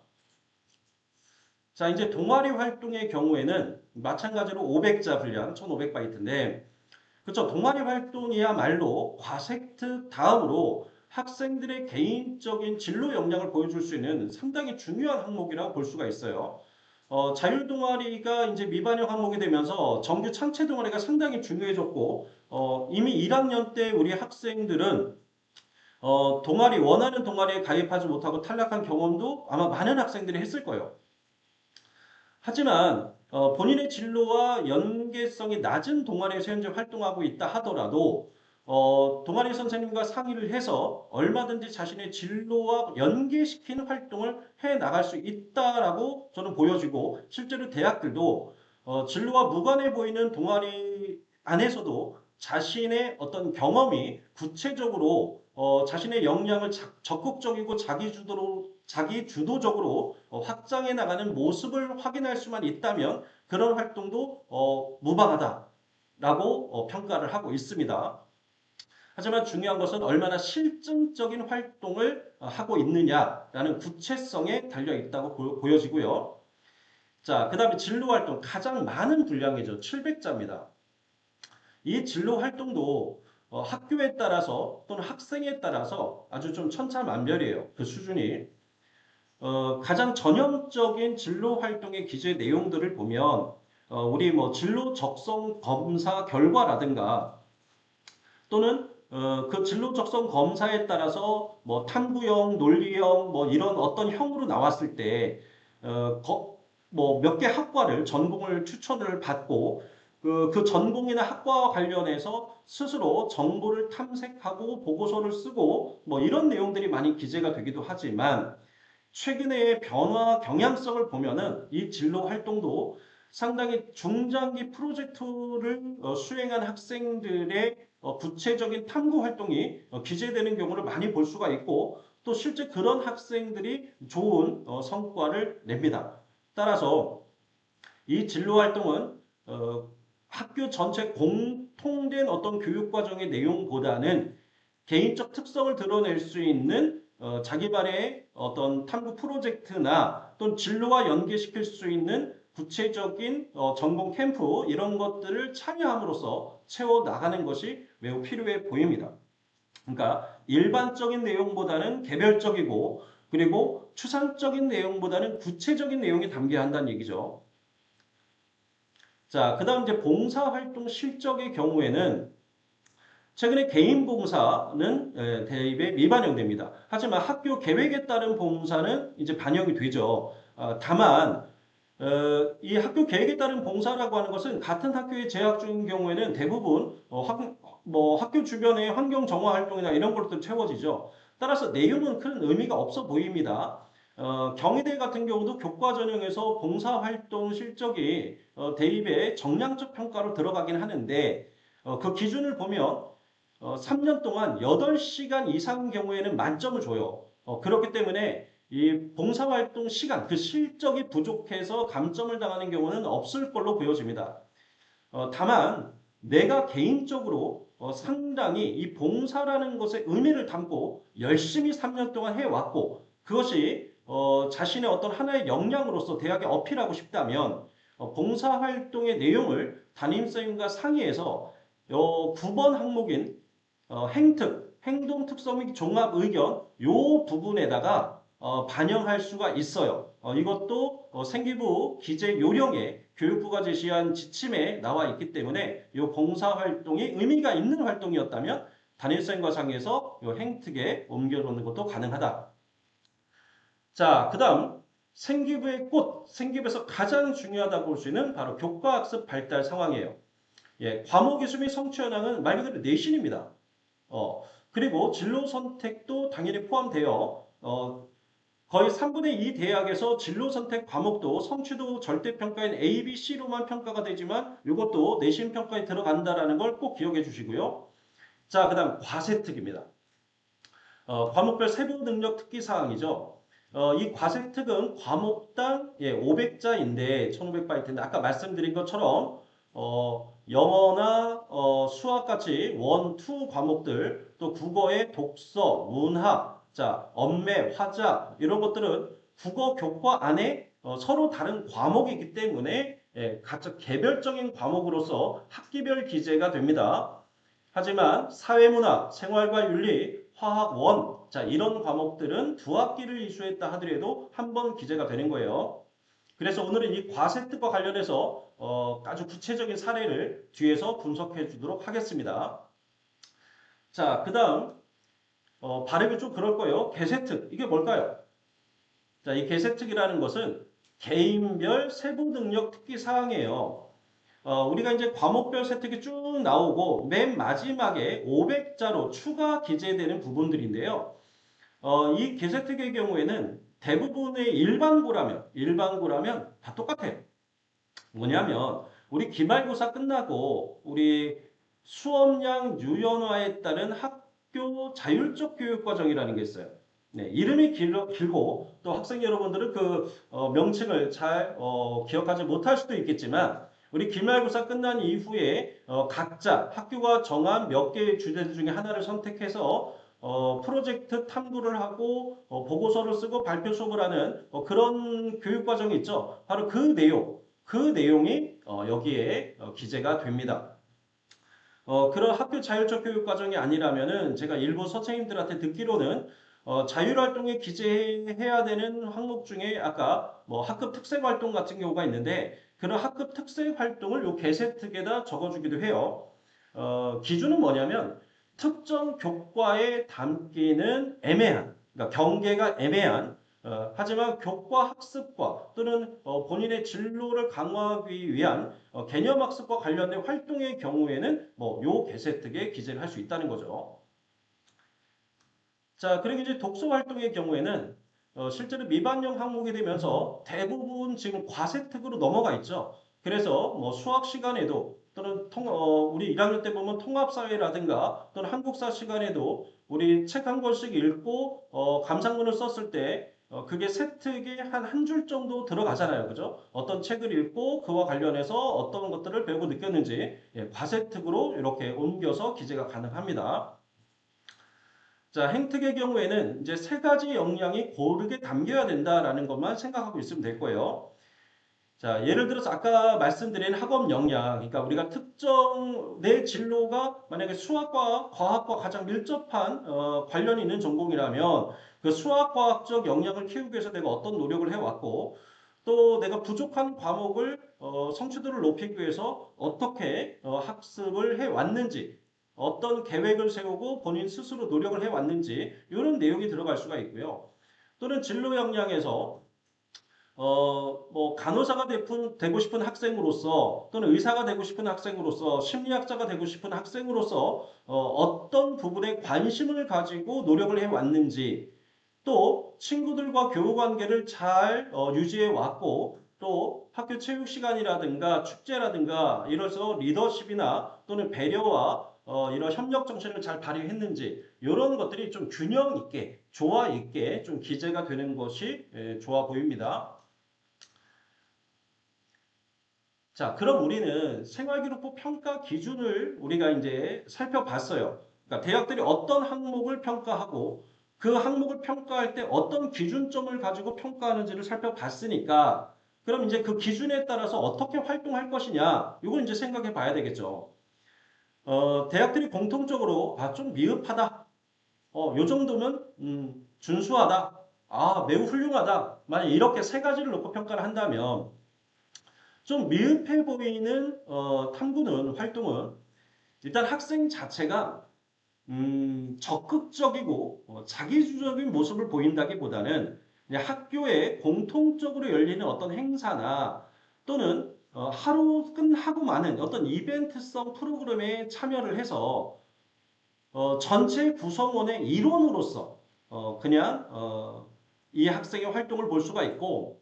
자, 이제 동아리 활동의 경우에는 마찬가지로 500자 분량, 1500바이트인데 그렇죠. 동아리 활동이야말로 과sek특 다음으로 학생들의 개인적인 진로 역량을 보여줄 수 있는 상당히 중요한 항목이라고 볼 수가 있어요. 자율 동아리가 이제 미반영 항목이 되면서 정규 창체 동아리가 상당히 중요해졌고, 이미 1학년 때 우리 학생들은 동아리 원하는 동아리에 가입하지 못하고 탈락한 경험도 아마 많은 학생들이 했을 거예요. 하지만 본인의 진로와 연계성이 낮은 동아리에서 현재 활동하고 있다 하더라도 동아리 선생님과 상의를 해서 얼마든지 자신의 진로와 연계시키는 활동을 해 나갈 수 있다라고 저는 보여지고 실제로 대학들도 진로와 무관해 보이는 동아리 안에서도 자신의 어떤 경험이 구체적으로 자신의 역량을 적극적이고 자기 주도적으로 확장해 나가는 모습을 확인할 수만 있다면 그런 활동도 무방하다라고 평가를 하고 있습니다. 하지만 중요한 것은 얼마나 실증적인 활동을 하고 있느냐라는 구체성에 달려 있다고 보여지고요. 자, 그 다음에 진로 활동 가장 많은 분량이죠. 700자입니다. 이 진로 활동도 학교에 따라서 또는 학생에 따라서 아주 좀 천차만별이에요. 그 수준이. 가장 전형적인 진로 활동의 기재 내용들을 보면 우리 뭐 진로 적성 검사 결과라든가 또는 그 진로 적성 검사에 따라서 뭐 탐구형, 논리형 뭐 이런 어떤 형으로 나왔을 때 뭐 몇 개 학과를 전공을 추천을 받고 그 전공이나 학과와 관련해서 스스로 정보를 탐색하고 보고서를 쓰고 뭐 이런 내용들이 많이 기재가 되기도 하지만 최근의 변화 경향성을 보면은 이 진로 활동도 상당히 중장기 프로젝트를 수행한 학생들의 구체적인 탐구 활동이 기재되는 경우를 많이 볼 수가 있고 또 실제 그런 학생들이 좋은 성과를 냅니다. 따라서 이 진로 활동은 학교 전체 공통된 어떤 교육 과정의 내용보다는 개인적 특성을 드러낼 수 있는 자기만의 어떤 탐구 프로젝트나 또는 진로와 연계시킬 수 있는 구체적인 전공 캠프 이런 것들을 참여함으로써 채워 나가는 것이 매우 필요해 보입니다. 그러니까 일반적인 내용보다는 개별적이고 그리고 추상적인 내용보다는 구체적인 내용이 담겨야 한다는 얘기죠. 자, 그다음 이제 봉사활동 실적의 경우에는 최근에 개인 봉사는 대입에 미반영됩니다. 하지만 학교 계획에 따른 봉사는 이제 반영이 되죠. 다만 이 학교 계획에 따른 봉사라고 하는 것은 같은 학교에 재학 중인 경우에는 대부분 뭐 학교 주변의 환경 정화 활동이나 이런 걸로 채워지죠. 따라서 내용은 큰 의미가 없어 보입니다. 경희대 같은 경우도 교과 전형에서 봉사활동 실적이 대입에 정량적 평가로 들어가긴 하는데 그 기준을 보면 3년 동안 8시간 이상 경우에는 만점을 줘요. 그렇기 때문에 이 봉사활동 시간, 그 실적이 부족해서 감점을 당하는 경우는 없을 걸로 보여집니다. 다만 내가 개인적으로 상당히 이 봉사라는 것의 의미를 담고 열심히 3년 동안 해왔고 그것이 자신의 어떤 하나의 역량으로서 대학에 어필하고 싶다면 봉사활동의 내용을 담임선생님과 상의해서 9번 항목인 행특, 행동 특성 및 종합 의견 요 부분에다가 반영할 수가 있어요. 이것도 생기부 기재 요령에 교육부가 제시한 지침에 나와 있기 때문에 이 봉사활동이 의미가 있는 활동이었다면 담임선생과 상의해서 이 행특에 옮겨놓는 것도 가능하다. 자, 그 다음 생기부의 꽃, 생기부에서 가장 중요하다고 볼 수 있는 바로 교과학습 발달 상황이에요. 예, 과목 이수 및 성취 현황은 말 그대로 내신입니다. 그리고 진로 선택도 당연히 포함되어 거의 3분의 2 대학에서 진로 선택 과목도 성취도 절대평가인 A, B, C로만 평가가 되지만 이것도 내신 평가에 들어간다는 걸 꼭 기억해 주시고요. 자, 그 다음 과세특입니다. 과목별 세부 능력 특기 사항이죠. 이 과세특은 과목당 500자인데 1500바이트인데 아까 말씀드린 것처럼 영어나 수학 같이 원, 투 과목들 또 국어의 독서, 문학, 자, 언매, 화자 이런 것들은 국어 교과 안에 서로 다른 과목이기 때문에 각각 개별적인 과목으로서 학기별 기재가 됩니다. 하지만 사회문화, 생활과 윤리, 화학 원, 자 이런 과목들은 두 학기를 이수했다 하더라도 한 번 기재가 되는 거예요. 그래서 오늘은 이 과세특과 관련해서 아주 구체적인 사례를 뒤에서 분석해 주도록 하겠습니다. 자, 그 다음 발음이 좀 그럴 거예요. 개세특, 이게 뭘까요? 자, 이 개세특이라는 것은 개인별 세부 능력 특기 사항이에요. 우리가 이제 과목별 세특이 쭉 나오고 맨 마지막에 500자로 추가 기재되는 부분들인데요. 이 개세특의 경우에는 대부분의 일반고라면 다 똑같아요. 뭐냐면 우리 기말고사 끝나고 우리 수업량 유연화에 따른 학교 자율적 교육과정이라는 게 있어요. 네, 이름이 길고 또 학생 여러분들은 그 명칭을 잘 기억하지 못할 수도 있겠지만 우리 기말고사 끝난 이후에 각자 학교가 정한 몇 개의 주제 중에 하나를 선택해서 프로젝트 탐구를 하고 보고서를 쓰고 발표 수업을 하는 그런 교육 과정이 있죠. 바로 그 내용이 여기에 기재가 됩니다. 그런 학교 자율적 교육 과정이 아니라면은 제가 일부 선생님들한테 듣기로는 자율활동에 기재해야 되는 항목 중에 아까 뭐 학급 특색 활동 같은 경우가 있는데 그런 학급 특색 활동을 요 개세특에다 적어주기도 해요. 기준은 뭐냐면 특정 교과에 담기는 애매한, 그러니까 경계가 애매한, 하지만 교과 학습과 또는 본인의 진로를 강화하기 위한 개념학습과 관련된 활동의 경우에는 뭐 요 개세특에 기재를 할 수 있다는 거죠. 자, 그리고 이제 독서 활동의 경우에는 실제로 미반영 항목이 되면서 대부분 지금 과세특으로 넘어가 있죠. 그래서 뭐 수학 시간에도 또는 우리 1학년 때 보면 통합사회라든가 또는 한국사 시간에도 우리 책 한 권씩 읽고 감상문을 썼을 때 그게 세특에 한 줄 정도 들어가잖아요. 그죠? 어떤 책을 읽고 그와 관련해서 어떤 것들을 배우고 느꼈는지 과세특으로 이렇게 옮겨서 기재가 가능합니다. 자, 행특의 경우에는 이제 세 가지 역량이 고르게 담겨야 된다라는 것만 생각하고 있으면 될 거예요. 자, 예를 들어서 아까 말씀드린 학업 역량, 그러니까 우리가 특정 내 진로가 만약에 수학과 과학과 가장 밀접한 관련이 있는 전공이라면 그 수학과학적 역량을 키우기 위해서 내가 어떤 노력을 해왔고 또 내가 부족한 과목을 성취도를 높이기 위해서 어떻게 학습을 해왔는지 어떤 계획을 세우고 본인 스스로 노력을 해왔는지 이런 내용이 들어갈 수가 있고요. 또는 진로 역량에서 뭐 간호사가 되고 싶은 학생으로서 또는 의사가 되고 싶은 학생으로서 심리학자가 되고 싶은 학생으로서 어떤 부분에 관심을 가지고 노력을 해왔는지 또 친구들과 교우 관계를 잘 유지해 왔고 또 학교 체육 시간이라든가 축제라든가 이래서 리더십이나 또는 배려와 이런 협력 정신을 잘 발휘했는지 이런 것들이 좀 균형 있게 조화 있게 좀 기재가 되는 것이 좋아 보입니다. 자, 그럼 우리는 생활기록부 평가 기준을 우리가 이제 살펴봤어요. 그러니까 대학들이 어떤 항목을 평가하고 그 항목을 평가할 때 어떤 기준점을 가지고 평가하는지를 살펴봤으니까 그럼 이제 그 기준에 따라서 어떻게 활동할 것이냐 이걸 이제 생각해 봐야 되겠죠. 대학들이 공통적으로 좀 미흡하다. 요 정도면 준수하다. 매우 훌륭하다. 만약 이렇게 세 가지를 놓고 평가를 한다면 좀 미흡해 보이는 탐구는 활동은 일단 학생 자체가 적극적이고 자기주적인 모습을 보인다기보다는 그냥 학교에 공통적으로 열리는 어떤 행사나 또는 하루 끝하고 많은 어떤 이벤트성 프로그램에 참여를 해서 전체 구성원의 일원으로서 그냥 이 학생의 활동을 볼 수가 있고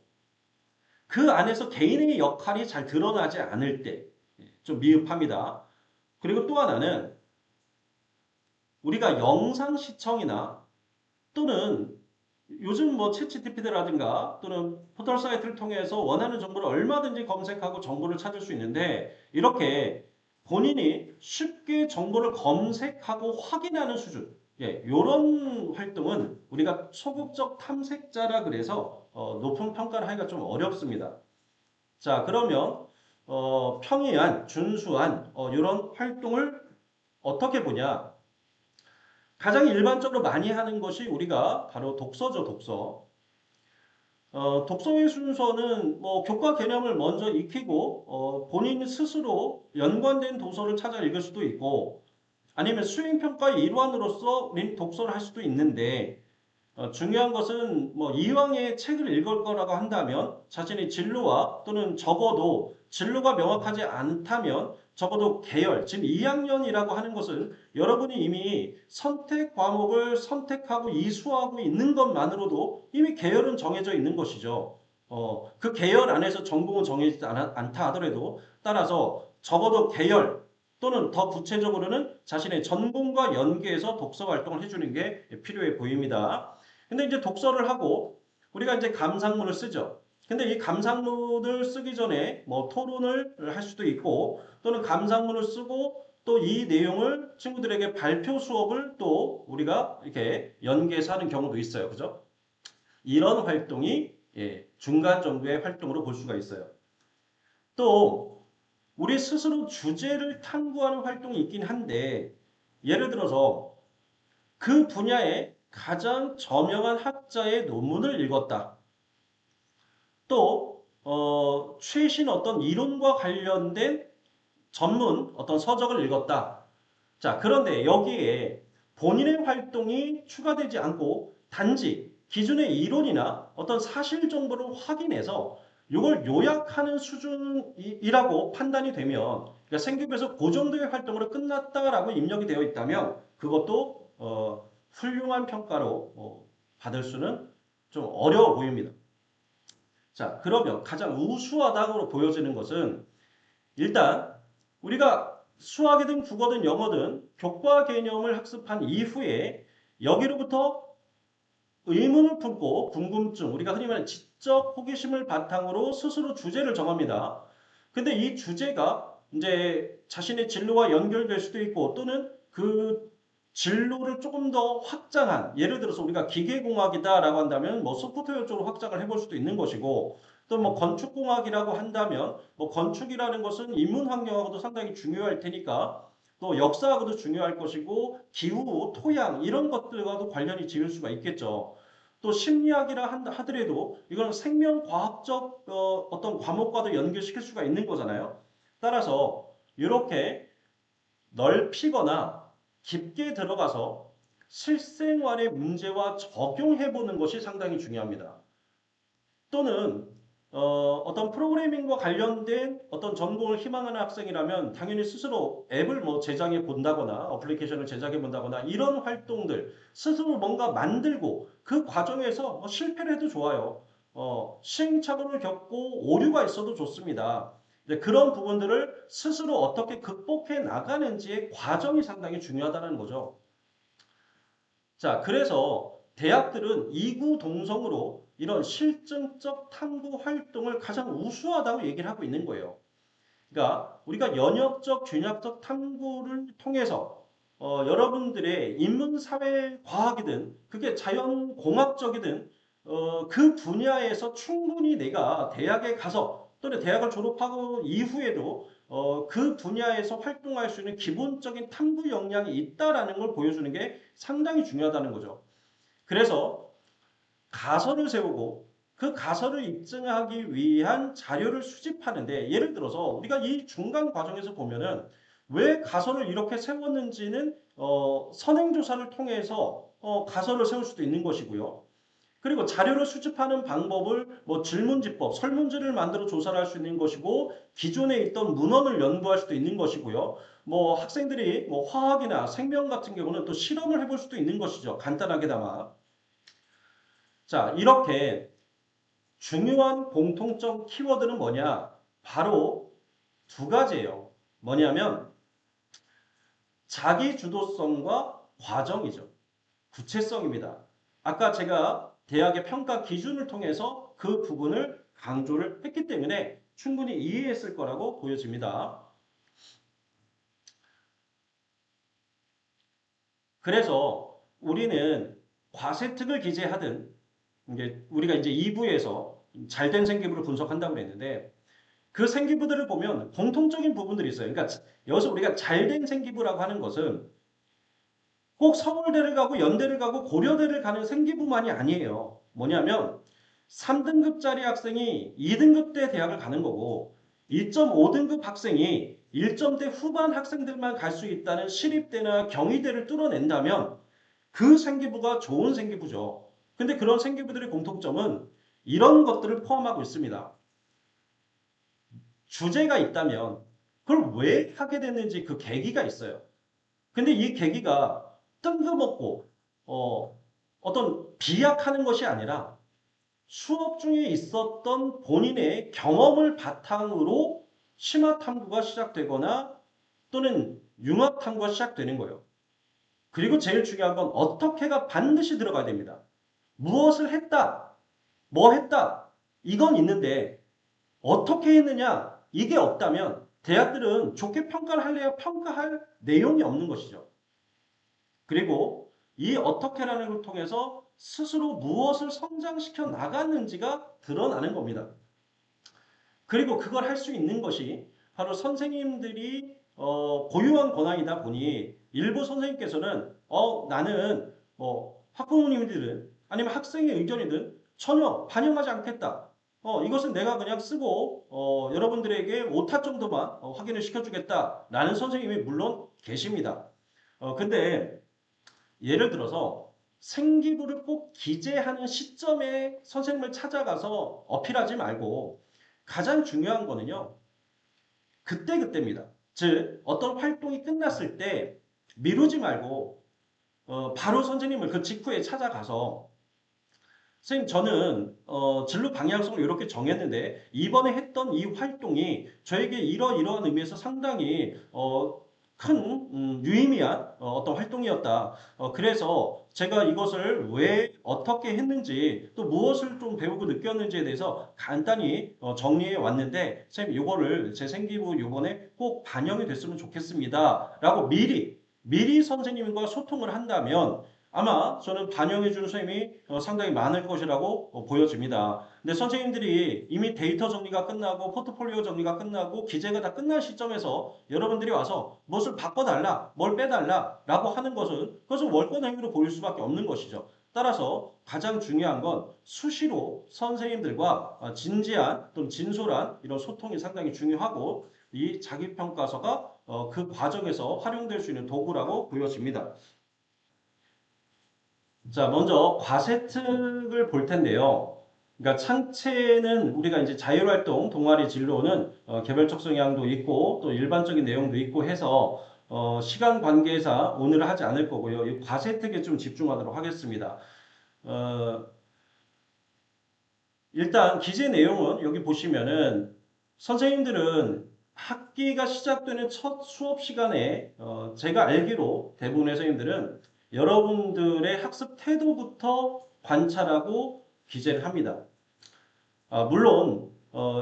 그 안에서 개인의 역할이 잘 드러나지 않을 때 좀 미흡합니다. 그리고 또 하나는 우리가 영상 시청이나 또는 요즘 뭐 챗GPT라든가 또는 포털 사이트를 통해서 원하는 정보를 얼마든지 검색하고 정보를 찾을 수 있는데 이렇게 본인이 쉽게 정보를 검색하고 확인하는 수준 이런 활동은 우리가 소극적 탐색자라 그래서 높은 평가를 하기가 좀 어렵습니다. 자, 그러면 평이한, 준수한 이런 활동을 어떻게 보냐? 가장 일반적으로 많이 하는 것이 우리가 바로 독서죠, 독서. 독서의 순서는 뭐 교과 개념을 먼저 익히고 본인 스스로 연관된 도서를 찾아 읽을 수도 있고 아니면 수행평가의 일환으로서 우리는 독서를 할 수도 있는데 중요한 것은 뭐 이왕에 책을 읽을 거라고 한다면 자신의 진로와 또는 적어도 진로가 명확하지 않다면 적어도 계열, 지금 2학년이라고 하는 것은 여러분이 이미 선택 과목을 선택하고 이수하고 있는 것만으로도 이미 계열은 정해져 있는 것이죠. 그 계열 안에서 전공은 정해지지 않다 하더라도 따라서 적어도 계열 또는 더 구체적으로는 자신의 전공과 연계해서 독서 활동을 해주는 게 필요해 보입니다. 근데 이제 독서를 하고 우리가 이제 감상문을 쓰죠. 근데 이 감상문을 쓰기 전에 뭐 토론을 할 수도 있고 또는 감상문을 쓰고 또 이 내용을 친구들에게 발표 수업을 또 우리가 이렇게 연계해서 하는 경우도 있어요. 그죠? 이런 활동이 중간 정도의 활동으로 볼 수가 있어요. 또 우리 스스로 주제를 탐구하는 활동이 있긴 한데 예를 들어서 그 분야에 가장 저명한 학자의 논문을 읽었다. 또 최신 어떤 이론과 관련된 전문 어떤 서적을 읽었다. 자, 그런데 여기에 본인의 활동이 추가되지 않고 단지 기존의 이론이나 어떤 사실 정보를 확인해서 이걸 요약하는 수준이라고 판단이 되면 그러니까 생기부에서 그 정도의 활동으로 끝났다라고 입력이 되어 있다면 그것도 훌륭한 평가로 받을 수는 좀 어려워 보입니다. 자, 그러면 가장 우수하다고 보여지는 것은 일단 우리가 수학이든 국어든 영어든 교과 개념을 학습한 이후에 여기로부터 의문을 품고 궁금증, 우리가 흔히 말하는 지적 호기심을 바탕으로 스스로 주제를 정합니다. 근데 이 주제가 이제 자신의 진로와 연결될 수도 있고 또는 그 진로를 조금 더 확장한 예를 들어서 우리가 기계공학이다라고 한다면 뭐 소프트웨어 쪽으로 확장을 해볼 수도 있는 것이고 또 뭐 건축공학이라고 한다면 뭐 건축이라는 것은 인문 환경하고도 상당히 중요할 테니까 또 역사하고도 중요할 것이고 기후, 토양 이런 것들과도 관련이 지을 수가 있겠죠. 또 심리학이라 하더라도 이건 생명과학적 어떤 과목과도 연결시킬 수가 있는 거잖아요. 따라서 이렇게 넓히거나 깊게 들어가서 실생활의 문제와 적용해 보는 것이 상당히 중요합니다. 또는 어떤 프로그래밍과 관련된 어떤 전공을 희망하는 학생이라면 당연히 스스로 앱을 뭐 제작해 본다거나 어플리케이션을 제작해 본다거나 이런 활동들 스스로 뭔가 만들고 그 과정에서 실패를 해도 좋아요. 시행착오를 겪고 오류가 있어도 좋습니다. 그런 부분들을 스스로 어떻게 극복해 나가는지의 과정이 상당히 중요하다는 거죠. 자, 그래서 대학들은 이구동성으로 이런 실증적 탐구 활동을 가장 우수하다고 얘기를 하고 있는 거예요. 그러니까 우리가 연역적, 균역적 탐구를 통해서 여러분들의 인문사회과학이든 그게 자연공학적이든 그 분야에서 충분히 내가 대학에 가서 또는 대학을 졸업하고 이후에도 그 분야에서 활동할 수 있는 기본적인 탐구 역량이 있다라는 걸 보여주는 게 상당히 중요하다는 거죠. 그래서 가설을 세우고 그 가설을 입증하기 위한 자료를 수집하는데 예를 들어서 우리가 이 중간 과정에서 보면은 왜 가설을 이렇게 세웠는지는 선행조사를 통해서 가설을 세울 수도 있는 것이고요. 그리고 자료를 수집하는 방법을 뭐 질문지법, 설문지를 만들어 조사를 할 수 있는 것이고 기존에 있던 문헌을 연구할 수도 있는 것이고요. 뭐 학생들이 뭐 화학이나 생명 같은 경우는 또 실험을 해볼 수도 있는 것이죠. 간단하게나마. 자, 이렇게 중요한 공통점 키워드는 뭐냐? 바로 두 가지예요. 뭐냐면 자기 주도성과 과정이죠. 구체성입니다. 아까 제가 대학의 평가 기준을 통해서 그 부분을 강조를 했기 때문에 충분히 이해했을 거라고 보여집니다. 그래서 우리는 과세특을 기재하든 이제 우리가 이제 2부에서 잘된 생기부를 분석한다고 그랬는데 그 생기부들을 보면 공통적인 부분들이 있어요. 그러니까 여기서 우리가 잘된 생기부라고 하는 것은 꼭 서울대를 가고 연대를 가고 고려대를 가는 생기부만이 아니에요. 뭐냐면 3등급짜리 학생이 2등급대 대학을 가는 거고 2.5등급 학생이 1점대 후반 학생들만 갈 수 있다는 시립대나 경희대를 뚫어낸다면 그 생기부가 좋은 생기부죠. 근데 그런 생기부들의 공통점은 이런 것들을 포함하고 있습니다. 주제가 있다면 그걸 왜 하게 됐는지 그 계기가 있어요. 근데 이 계기가 뜬금없고 어떤 비약하는 것이 아니라 수업 중에 있었던 본인의 경험을 바탕으로 심화 탐구가 시작되거나 또는 융합 탐구가 시작되는 거예요. 그리고 제일 중요한 건 어떻게가 반드시 들어가야 됩니다. 무엇을 했다, 뭐 했다, 이건 있는데 어떻게 했느냐, 이게 없다면 대학들은 좋게 평가를 할래야 평가할 내용이 없는 것이죠. 그리고 이 어떻게라는 걸 통해서 스스로 무엇을 성장시켜 나갔는지가 드러나는 겁니다. 그리고 그걸 할 수 있는 것이 바로 선생님들이 고유한 권한이다 보니 일부 선생님께서는 나는 학부모님들은 아니면 학생의 의견이든 전혀 반영하지 않겠다. 이것은 내가 그냥 쓰고 여러분들에게 오타 정도만 확인을 시켜주겠다라는 선생님이 물론 계십니다. 근데 예를 들어서 생기부를 꼭 기재하는 시점에 선생님을 찾아가서 어필하지 말고 가장 중요한 거는요. 그때그때입니다. 즉 어떤 활동이 끝났을 때 미루지 말고 바로 선생님을 그 직후에 찾아가서 선생님, 저는 진로 방향성을 이렇게 정했는데 이번에 했던 이 활동이 저에게 이러이러한 의미에서 상당히 큰 유의미한 어떤 활동이었다. 그래서 제가 이것을 왜 어떻게 했는지 또 무엇을 좀 배우고 느꼈는지에 대해서 간단히 정리해 왔는데 선생님 이거를 제 생기부 이번에 꼭 반영이 됐으면 좋겠습니다. 라고 미리 선생님과 소통을 한다면 아마 저는 반영해주는 선생님이 상당히 많을 것이라고 보여집니다. 근데 선생님들이 이미 데이터 정리가 끝나고 포트폴리오 정리가 끝나고 기재가 다 끝난 시점에서 여러분들이 와서 무엇을 바꿔달라, 뭘 빼달라 라고 하는 것은 그것은 월권 행위로 보일 수밖에 없는 것이죠. 따라서 가장 중요한 건 수시로 선생님들과 진지한 또는 진솔한 이런 소통이 상당히 중요하고 이 자기평가서가 그 과정에서 활용될 수 있는 도구라고 보여집니다. 자, 먼저 과세특을 볼 텐데요. 그러니까 창체는 우리가 이제 자율활동, 동아리 진로는 개별적 성향도 있고 또 일반적인 내용도 있고 해서 시간 관계상 오늘 하지 않을 거고요. 이 과세특에 좀 집중하도록 하겠습니다. 어, 일단 기재 내용은 여기 보시면은 선생님들은 학기가 시작되는 첫 수업 시간에 제가 알기로 대부분의 선생님들은 여러분들의 학습 태도부터 관찰하고 기재를 합니다. 물론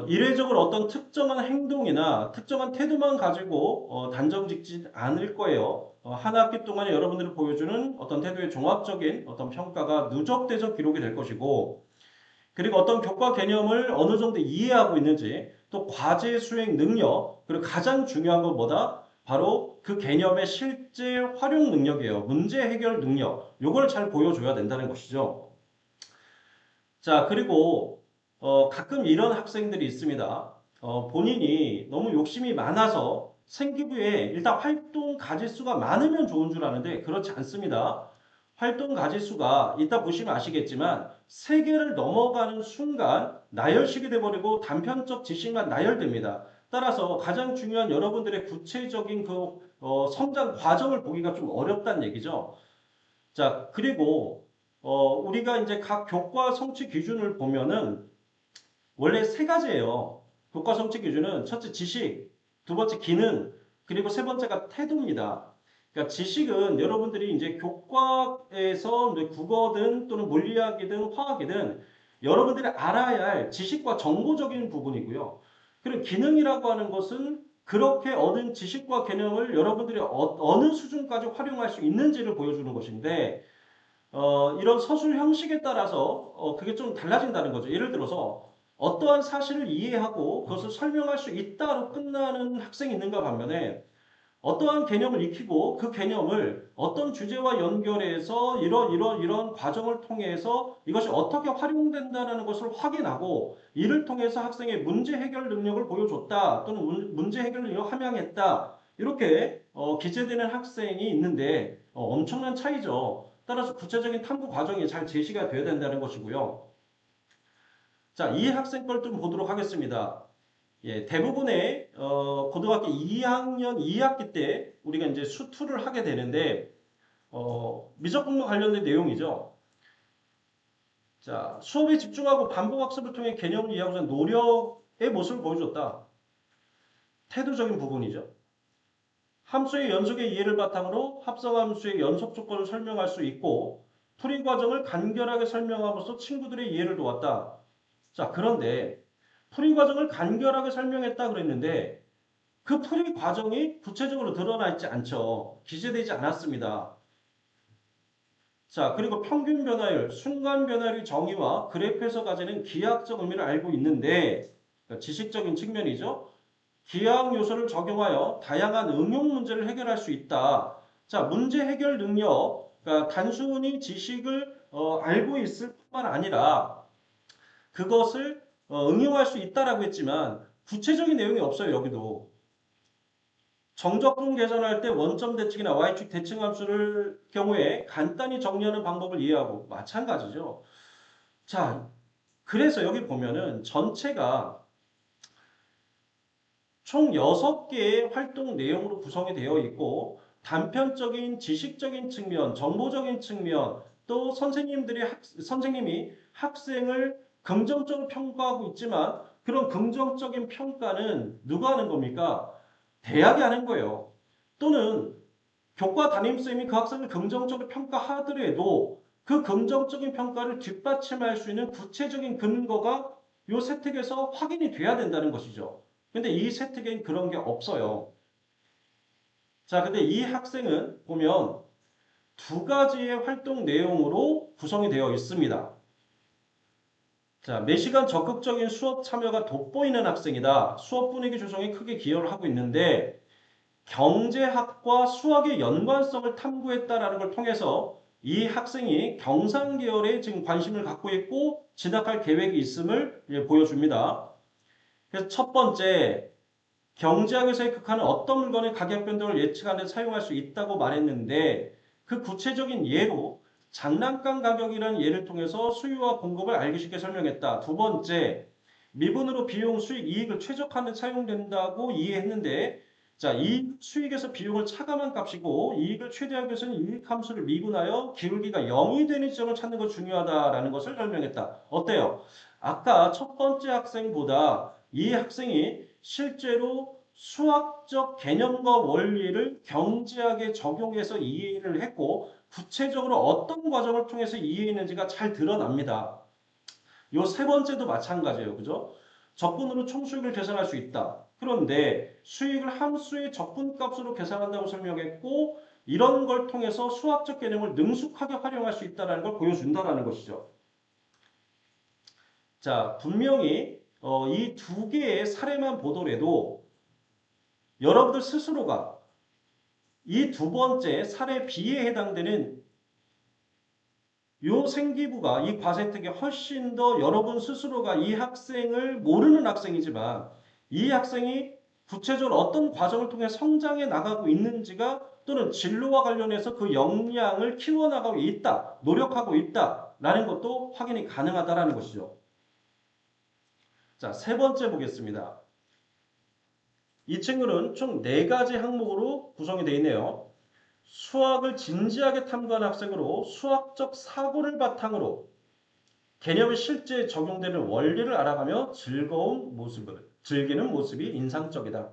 이례적으로 어떤 특정한 행동이나 특정한 태도만 가지고 단정 짓지 않을 거예요. 한 학기 동안에 여러분들이 보여주는 어떤 태도의 종합적인 어떤 평가가 누적돼서 기록이 될 것이고 그리고 어떤 교과 개념을 어느 정도 이해하고 있는지, 또 과제 수행 능력, 그리고 가장 중요한 건 뭐다? 바로 그 개념의 실제 활용 능력이에요. 문제 해결 능력. 요걸 잘 보여줘야 된다는 것이죠. 자, 그리고 가끔 이런 학생들이 있습니다. 본인이 너무 욕심이 많아서 생기부에 일단 활동 가지수가 많으면 좋은 줄 아는데 그렇지 않습니다. 활동 가지수가 이따 보시면 아시겠지만 세 개를 넘어가는 순간 나열식이 돼버리고 단편적 지식만 나열됩니다. 따라서 가장 중요한 여러분들의 구체적인 그 성장 과정을 보기가 좀 어렵다는 얘기죠. 자, 그리고 우리가 이제 각 교과 성취 기준을 보면은 원래 세 가지예요. 교과 성취 기준은 첫째 지식, 두 번째 기능, 그리고 세 번째가 태도입니다. 그러니까 지식은 여러분들이 이제 교과에서 이제 국어든 또는 물리학이든 화학이든 여러분들이 알아야 할 지식과 정보적인 부분이고요. 그리고 기능이라고 하는 것은 그렇게 얻은 지식과 개념을 여러분들이 어느 수준까지 활용할 수 있는지를 보여주는 것인데 이런 서술 형식에 따라서 그게 좀 달라진다는 거죠. 예를 들어서 어떠한 사실을 이해하고 그것을 설명할 수 있다로 끝나는 학생이 있는가 반면에 어떠한 개념을 익히고 그 개념을 어떤 주제와 연결해서 이런 과정을 통해서 이것이 어떻게 활용된다는 것을 확인하고 이를 통해서 학생의 문제 해결 능력을 보여줬다 또는 문제 해결 능력을 함양했다 이렇게 기재되는 학생이 있는데 엄청난 차이죠. 따라서 구체적인 탐구 과정이 잘 제시가 되어야 된다는 것이고요. 자, 이 학생 걸 좀 보도록 하겠습니다. 예, 대부분의 고등학교 2학년 2학기 때 우리가 이제 수투를 하게 되는데 미적분과 관련된 내용이죠. 자, 수업에 집중하고 반복 학습을 통해 개념을 이해하고자 노력의 모습을 보여줬다. 태도적인 부분이죠. 함수의 연속의 이해를 바탕으로 합성함수의 연속 조건을 설명할 수 있고 풀이 과정을 간결하게 설명함으로써 친구들의 이해를 도왔다. 자, 그런데 풀이 과정을 간결하게 설명했다 그랬는데 그 풀이 과정이 구체적으로 드러나 있지 않죠. 기재되지 않았습니다. 자, 그리고 평균 변화율, 순간 변화율의 정의와 그래프에서 가지는 기하학적 의미를 알고 있는데 그러니까 지식적인 측면이죠. 기하학 요소를 적용하여 다양한 응용 문제를 해결할 수 있다. 자, 문제 해결 능력, 그러니까 단순히 지식을 알고 있을 뿐만 아니라 그것을 응용할 수 있다라고 했지만 구체적인 내용이 없어요. 여기도. 정적분 계산할 때 원점 대칭이나 y축 대칭 함수를 경우에 간단히 정리하는 방법을 이해하고 마찬가지죠. 자, 그래서 여기 보면은 전체가 총 6개의 활동 내용으로 구성이 되어 있고 단편적인 지식적인 측면, 정보적인 측면, 또 선생님이 학생을 긍정적으로 평가하고 있지만 그런 긍정적인 평가는 누가 하는 겁니까? 대학이 하는 거예요. 또는 교과 담임쌤이 그 학생을 긍정적으로 평가하더라도 그 긍정적인 평가를 뒷받침할 수 있는 구체적인 근거가 이 세특에서 확인이 돼야 된다는 것이죠. 근데 이 세특엔 그런 게 없어요. 자, 근데 이 학생은 보면 두 가지의 활동 내용으로 구성이 되어 있습니다. 자, 매시간 적극적인 수업 참여가 돋보이는 학생이다. 수업 분위기 조성에 크게 기여를 하고 있는데 경제학과 수학의 연관성을 탐구했다라는 걸 통해서 이 학생이 경상 계열에 지금 관심을 갖고 있고 진학할 계획이 있음을 보여줍니다. 그래서 첫 번째, 경제학에서의 극한은 어떤 물건의 가격 변동을 예측하는 데 사용할 수 있다고 말했는데 그 구체적인 예로 장난감 가격이라는 예를 통해서 수요와 공급을 알기 쉽게 설명했다. 두 번째, 미분으로 비용, 수익, 이익을 최적화하는 데 사용된다고 이해했는데 자, 이 수익에서 비용을 차감한 값이고 이익을 최대하기 위해서는 이익 함수를 미분하여 기울기가 0이 되는 지점을 찾는 것이 중요하다라는 것을 설명했다. 어때요? 아까 첫 번째 학생보다 이 학생이 실제로 수학적 개념과 원리를 경제학에 적용해서 이해를 했고 구체적으로 어떤 과정을 통해서 이해했는지가 잘 드러납니다. 요 세 번째도 마찬가지예요. 그죠? 적분으로 총수익을 계산할 수 있다. 그런데 수익을 함수의 적분값으로 계산한다고 설명했고 이런 걸 통해서 수학적 개념을 능숙하게 활용할 수 있다는 걸 보여준다는 것이죠. 자, 분명히 이 두 개의 사례만 보더라도 여러분들 스스로가 이 두 번째 사례 B에 해당되는 요 생기부가 이 과세특이 훨씬 더 여러분 스스로가 이 학생을 모르는 학생이지만 이 학생이 구체적으로 어떤 과정을 통해 성장해 나가고 있는지가 또는 진로와 관련해서 그 역량을 키워나가고 있다, 노력하고 있다라는 것도 확인이 가능하다라는 것이죠. 자, 세 번째 보겠습니다. 이 친구는 총 4가지 항목으로 구성이 되어 있네요. 수학을 진지하게 탐구하는 학생으로 수학적 사고를 바탕으로 개념이 실제 적용되는 원리를 알아가며 즐기는 모습이 인상적이다.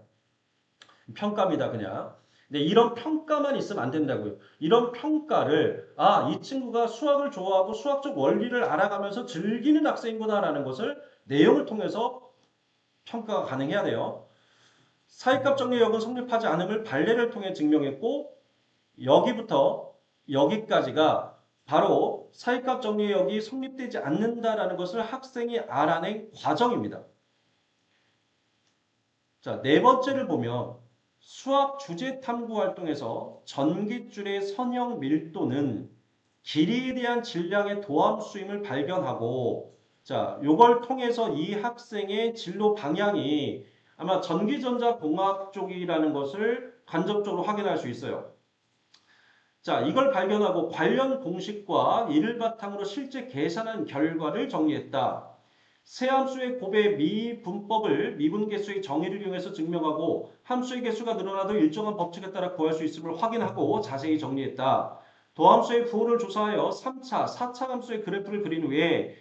평가입니다, 그냥. 근데 이런 평가만 있으면 안 된다고요. 이런 평가를 이 친구가 수학을 좋아하고 수학적 원리를 알아가면서 즐기는 학생이구나라는 것을 내용을 통해서 평가가 가능해야 돼요. 사익값 정리역은 성립하지 않음을 발례를 통해 증명했고 여기부터 여기까지가 바로 사익값 정리역이 성립되지 않는다라는 것을 학생이 알아낸 과정입니다. 자, 네 번째를 보면 수학 주제 탐구 활동에서 전깃줄의 선형 밀도는 길이에 대한 질량의 도함수임을 발견하고 자, 요걸 통해서 이 학생의 진로 방향이 아마 전기전자공학 쪽이라는 것을 간접적으로 확인할 수 있어요. 자, 이걸 발견하고 관련 공식과 이를 바탕으로 실제 계산한 결과를 정리했다. 세함수의 곱의 미분법을 미분계수의 정의를 이용해서 증명하고 함수의 개수가 늘어나도 일정한 법칙에 따라 구할 수 있음을 확인하고 자세히 정리했다. 도함수의 부호를 조사하여 3차, 4차 함수의 그래프를 그린 후에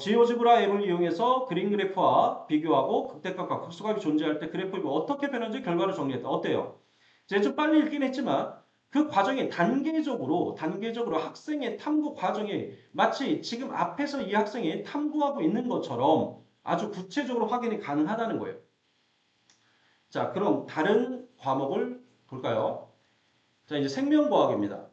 지오지브라 앱을 이용해서 그린 그래프와 비교하고 극대값과 극소값이 존재할 때 그래프가 어떻게 변하는지 결과를 정리했다. 어때요? 제가 좀 빨리 읽긴 했지만 그 과정이 단계적으로 학생의 탐구 과정이 마치 지금 앞에서 이 학생이 탐구하고 있는 것처럼 아주 구체적으로 확인이 가능하다는 거예요. 자, 그럼 다른 과목을 볼까요? 자, 이제 생명과학입니다.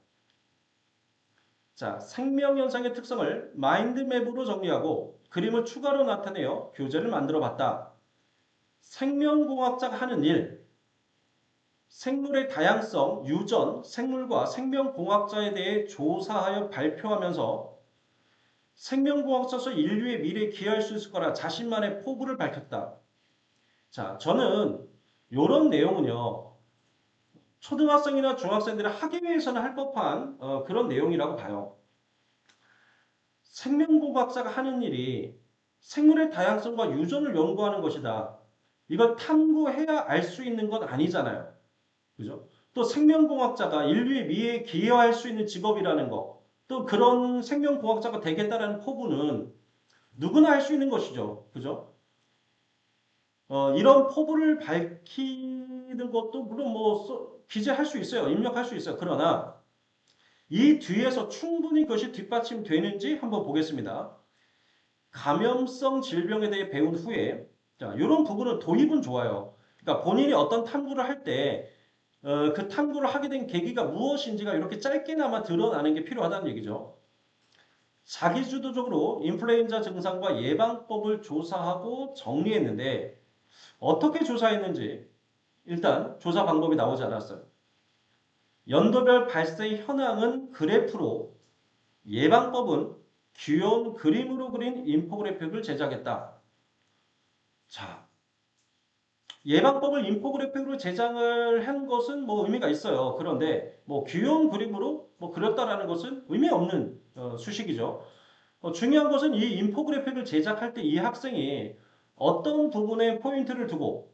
자, 생명현상의 특성을 마인드맵으로 정리하고 그림을 추가로 나타내어 교재를 만들어 봤다. 생명공학자가 하는 일, 생물의 다양성, 유전, 생물과 생명공학자에 대해 조사하여 발표하면서 생명공학자로서 인류의 미래에 기여할 수 있을 거라 자신만의 포부를 밝혔다. 자, 저는 이런 내용은요. 초등학생이나 중학생들의 학예회에서는 할 법한 그런 내용이라고 봐요. 생명공학자가 하는 일이 생물의 다양성과 유전을 연구하는 것이다. 이걸 탐구해야 알 수 있는 건 아니잖아요. 그죠? 또 생명공학자가 인류의 미래에 기여할 수 있는 직업이라는 거, 또 그런 생명공학자가 되겠다라는 포부는 누구나 할 수 있는 것이죠. 그죠? 이런 포부를 밝히는 것도 물론 뭐 기재할 수 있어요. 입력할 수 있어요. 그러나 이 뒤에서 충분히 그것이 뒷받침되는지 한번 보겠습니다. 감염성 질병에 대해 배운 후에 자, 이런 부분은 도입은 좋아요. 그러니까 본인이 어떤 탐구를 할 때 그 탐구를 하게 된 계기가 무엇인지가 이렇게 짧게나마 드러나는 게 필요하다는 얘기죠. 자기주도적으로 인플루엔자 증상과 예방법을 조사하고 정리했는데 어떻게 조사했는지 일단 조사 방법이 나오지 않았어요. 연도별 발생 현황은 그래프로 예방법은 귀여운 그림으로 그린 인포그래픽을 제작했다. 자, 예방법을 인포그래픽으로 제작을 한 것은 뭐 의미가 있어요. 그런데 뭐 귀여운 그림으로 뭐 그렸다라는 것은 의미 없는 수식이죠. 중요한 것은 이 인포그래픽을 제작할 때 이 학생이 어떤 부분에 포인트를 두고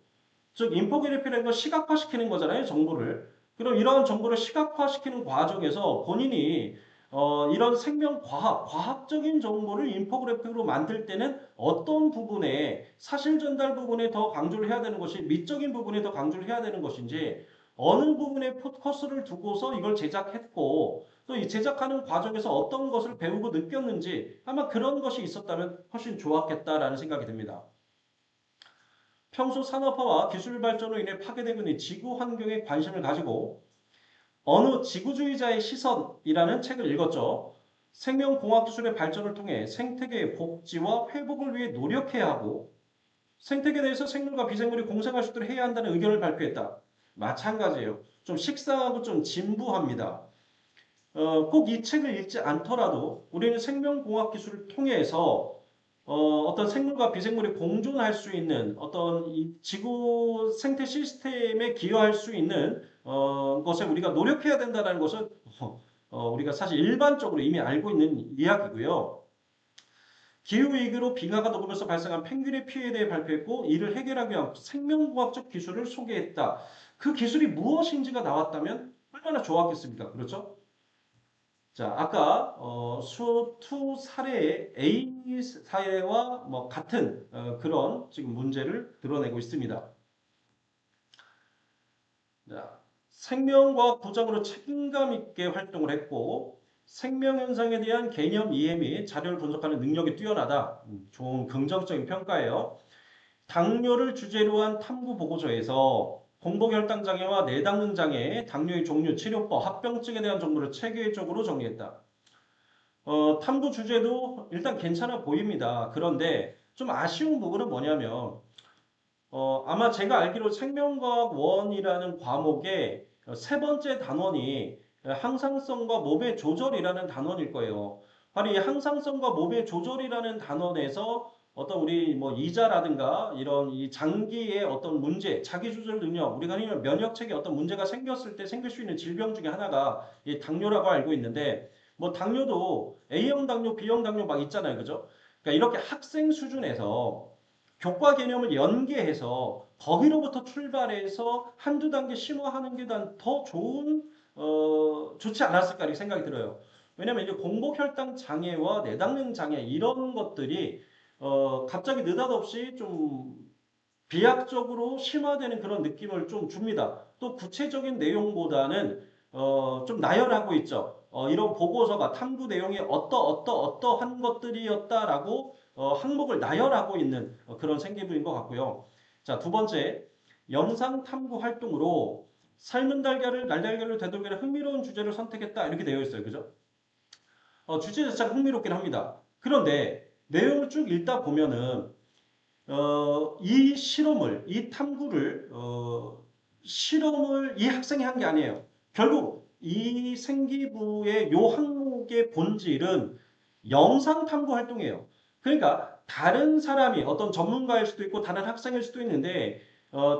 즉 인포그래픽이라는 건 시각화시키는 거잖아요. 정보를. 그럼 이러한 정보를 시각화시키는 과정에서 본인이 이런 생명과학, 과학적인 정보를 인포그래픽으로 만들 때는 어떤 부분에 사실 전달 부분에 더 강조를 해야 되는 것이 미적인 부분에 더 강조를 해야 되는 것인지 어느 부분에 포커스를 두고서 이걸 제작했고 또 이 제작하는 과정에서 어떤 것을 배우고 느꼈는지 아마 그런 것이 있었다면 훨씬 좋았겠다라는 생각이 듭니다. 평소 산업화와 기술 발전으로 인해 파괴되고 있는 지구 환경에 관심을 가지고 어느 지구주의자의 시선이라는 책을 읽었죠. 생명공학 기술의 발전을 통해 생태계의 복지와 회복을 위해 노력해야 하고 생태계에 대해서 생물과 비생물이 공생할 수 있도록 해야 한다는 의견을 발표했다. 마찬가지예요. 좀 식상하고 좀 진부합니다. 꼭 이 책을 읽지 않더라도 우리는 생명공학 기술을 통해서 어떤 생물과 비생물이 공존할 수 있는 어떤 이 지구 생태 시스템에 기여할 수 있는 것에 우리가 노력해야 된다는 것은 우리가 사실 일반적으로 이미 알고 있는 이야기고요. 기후위기로 빙하가 녹으면서 발생한 펭귄의 피해에 대해 발표했고 이를 해결하기 위한 생명과학적 기술을 소개했다. 그 기술이 무엇인지가 나왔다면 얼마나 좋았겠습니까? 그렇죠? 자, 아까 수업 2 사례의 A 사례와 뭐 같은 그런 지금 문제를 드러내고 있습니다. 자, 생명과학 부장으로 책임감 있게 활동을 했고 생명 현상에 대한 개념 이해 및 자료를 분석하는 능력이 뛰어나다. 좋은 긍정적인 평가예요. 당뇨를 주제로 한 탐구 보고서에서 공복혈당 장애와 내당능 장애, 당뇨의 종류, 치료법, 합병증에 대한 정보를 체계적으로 정리했다. 탐구 주제도 일단 괜찮아 보입니다. 그런데 좀 아쉬운 부분은 뭐냐면, 아마 제가 알기로 생명과학 원이라는 과목의 세 번째 단원이 항상성과 몸의 조절이라는 단원일 거예요. 바로 이 항상성과 몸의 조절이라는 단원에서 어떤 우리 뭐 이자라든가 이런 이 장기의 어떤 문제, 자기조절 능력, 우리가 흔히 면역체계 어떤 문제가 생겼을 때 생길 수 있는 질병 중에 하나가 이 당뇨라고 알고 있는데 뭐 당뇨도 A형 당뇨, B형 당뇨 막 있잖아요. 그죠? 그러니까 이렇게 학생 수준에서 교과 개념을 연계해서 거기로부터 출발해서 한두 단계 심화하는 게 더 좋은 좋지 않았을까 이렇게 생각이 들어요. 왜냐면 이제 공복혈당 장애와 내당능 장애 이런 것들이 갑자기 느닷없이 좀 비약적으로 심화되는 그런 느낌을 좀 줍니다. 또 구체적인 내용보다는 좀 나열하고 있죠. 이런 보고서가 탐구 내용이 어떠한 것들이었다라고 항목을 나열하고 있는 그런 생기부인 것 같고요. 자, 두 번째, 영상 탐구 활동으로 삶은 달걀을 날달걀을 되돌리는 흥미로운 주제를 선택했다 이렇게 되어 있어요. 그죠? 주제 자체가 흥미롭긴 합니다. 그런데 내용을 쭉 읽다 보면은 이 실험을, 이 탐구를, 실험을 이 학생이 한 게 아니에요. 결국 이 생기부의 요 항목의 본질은 영상 탐구 활동이에요. 그러니까 다른 사람이 어떤 전문가일 수도 있고 다른 학생일 수도 있는데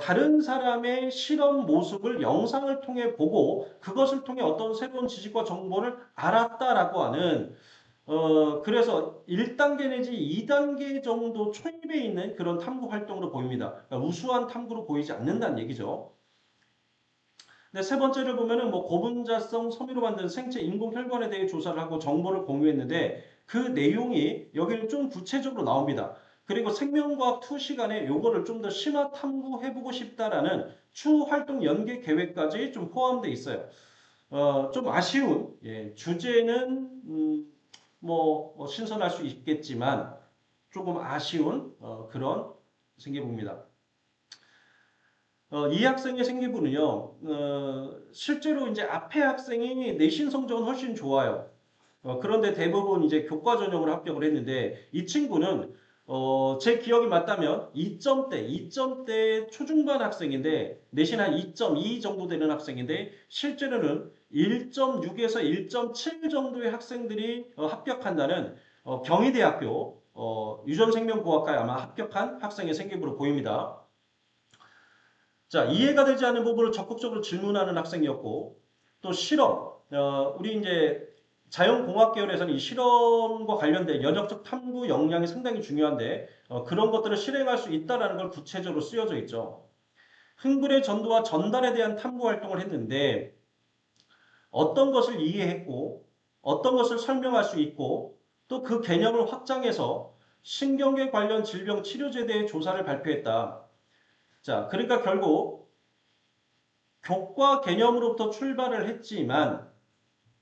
다른 사람의 실험 모습을 영상을 통해 보고 그것을 통해 어떤 새로운 지식과 정보를 알았다라고 하는 그래서 1단계 내지 2단계 정도 초입에 있는 그런 탐구 활동으로 보입니다. 그러니까 우수한 탐구로 보이지 않는다는 얘기죠. 근데 세 번째를 보면은 뭐 고분자성 섬유로 만든 생체 인공 혈관에 대해 조사를 하고 정보를 공유했는데 그 내용이 여기는 좀 구체적으로 나옵니다. 그리고 생명과학 2 시간에 요거를 좀 더 심화 탐구해보고 싶다라는 추후 활동 연계 계획까지 좀 포함되어 있어요. 좀 아쉬운 주제는 신선할 수 있겠지만 조금 아쉬운 그런 생겨봅니다. 이 학생의 생기부는요, 실제로 이제 앞에 학생이 내신 성적은 훨씬 좋아요. 그런데 대부분 이제 교과 전형으로 합격을 했는데 이 친구는 제 기억이 맞다면 2점대 초중반 학생인데 내신 한 2.2 정도 되는 학생인데 실제로는 1.6에서 1.7 정도의 학생들이 합격한다는 경희대학교 유전생명공학과에 아마 합격한 학생의 생기부로 보입니다. 자, 이해가 되지 않는 부분을 적극적으로 질문하는 학생이었고, 또 실험, 우리 이제 자연공학 계열에서는 이 실험과 관련된 연역적 탐구 역량이 상당히 중요한데, 그런 것들을 실행할 수 있다는 걸 구체적으로 쓰여져 있죠. 흥분의 전도와 전달에 대한 탐구 활동을 했는데, 어떤 것을 이해했고, 어떤 것을 설명할 수 있고, 또 그 개념을 확장해서 신경계 관련 질병 치료제에 대해 조사를 발표했다. 자, 그러니까 결국 교과 개념으로부터 출발을 했지만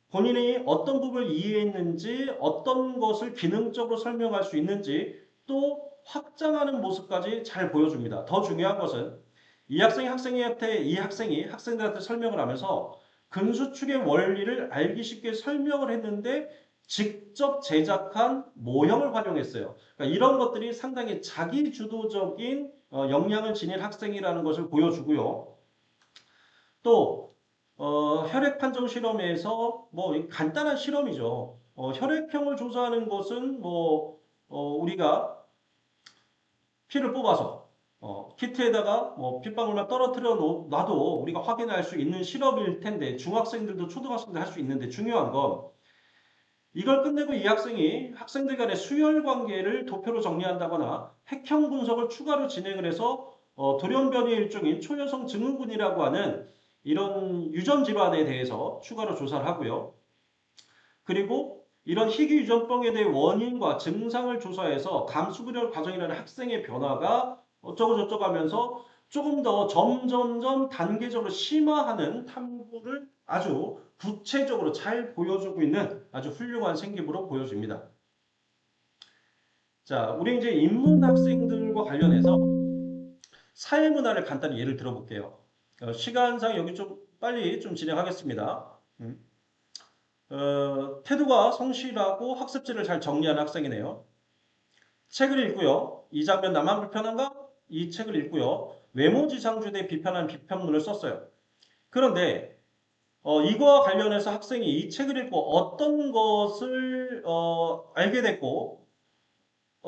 본인이 어떤 부분을 이해했는지 어떤 것을 기능적으로 설명할 수 있는지 또 확장하는 모습까지 잘 보여줍니다. 더 중요한 것은 이 학생이 학생들한테 설명을 하면서 근수축의 원리를 알기 쉽게 설명을 했는데 직접 제작한 모형을 활용했어요. 그러니까 이런 것들이 상당히 자기주도적인 역량을 지닌 학생이라는 것을 보여주고요. 또 혈액 판정 실험에서 뭐 간단한 실험이죠. 혈액형을 조사하는 것은 우리가 피를 뽑아서 키트에다가 뭐 핏방울만 떨어뜨려 놔도 우리가 확인할 수 있는 실험일 텐데 중학생들도 초등학생들 할 수 있는데 중요한 건 이걸 끝내고 이 학생이 학생들 간의 수열 관계를 도표로 정리한다거나 핵형 분석을 추가로 진행을 해서 돌연변이의 일종인 초여성 증후군이라고 하는 이런 유전 질환에 대해서 추가로 조사를 하고요. 그리고 이런 희귀 유전병에 대해 원인과 증상을 조사해서 감수분열 과정이라는 학생의 변화가 어쩌고저쩌고 하면서 조금 더 점점점 단계적으로 심화하는 탐구를 아주 구체적으로 잘 보여주고 있는 아주 훌륭한 생기부로 보여집니다. 자, 우리 이제 인문 학생들과 관련해서 사회문화를 간단히 예를 들어볼게요. 시간상 여기 좀 빨리 좀 진행하겠습니다. 태도가 성실하고 학습지를 잘 정리하는 학생이네요. 책을 읽고요. 이 장면 나만 불편한가? 이 책을 읽고요. 외모지상주에 대해 비판하는 비평문을 썼어요. 그런데 이거와 관련해서 학생이 이 책을 읽고 어떤 것을 알게 됐고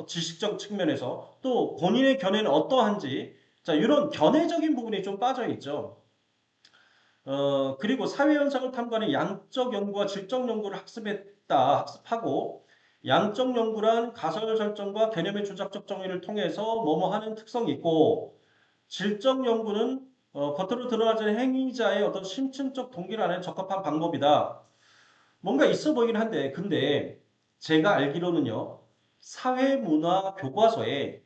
지식적 측면에서 또 본인의 견해는 어떠한지 자 이런 견해적인 부분이 좀 빠져 있죠. 그리고 사회 현상을 탐구하는 양적 연구와 질적 연구를 학습하고 양적 연구란 가설 설정과 개념의 조작적 정의를 통해서 뭐뭐 하는 특성이 있고 질적 연구는 겉으로 드러나지 않는 행위자의 어떤 심층적 동기를 아는 적합한 방법이다. 뭔가 있어 보이긴 한데 근데 제가 알기로는요. 사회문화 교과서에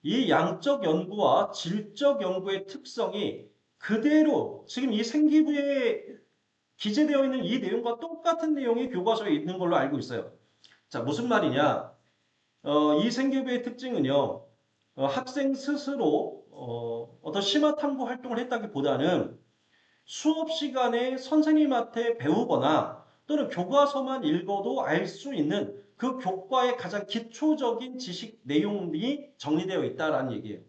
이 양적 연구와 질적 연구의 특성이 그대로 지금 이 생기부에 기재되어 있는 이 내용과 똑같은 내용이 교과서에 있는 걸로 알고 있어요. 자, 무슨 말이냐? 이 생기부의 특징은요. 학생 스스로 어떤 심화 탐구 활동을 했다기보다는 수업 시간에 선생님한테 배우거나 또는 교과서만 읽어도 알 수 있는 그 교과의 가장 기초적인 지식 내용이 정리되어 있다라는 얘기예요.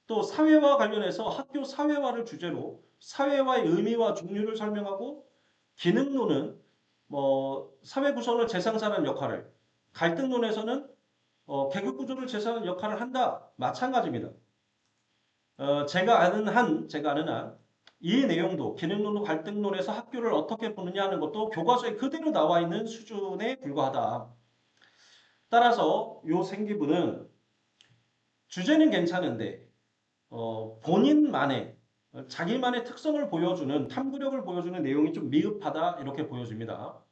또 사회와 관련해서 학교 사회화를 주제로 사회화의 의미와 종류를 설명하고 기능론은 사회 구성을 재생산하는 역할을, 갈등론에서는 계급 구조를 재생하는 역할을 한다. 마찬가지입니다. 제가 아는 한, 이 내용도 기능론과 갈등론에서 학교를 어떻게 보느냐 하는 것도 교과서에 그대로 나와 있는 수준에 불과하다. 따라서 이 생기부는 주제는 괜찮은데 본인만의 자기만의 특성을 보여주는 탐구력을 보여주는 내용이 좀 미흡하다 이렇게 보여집니다.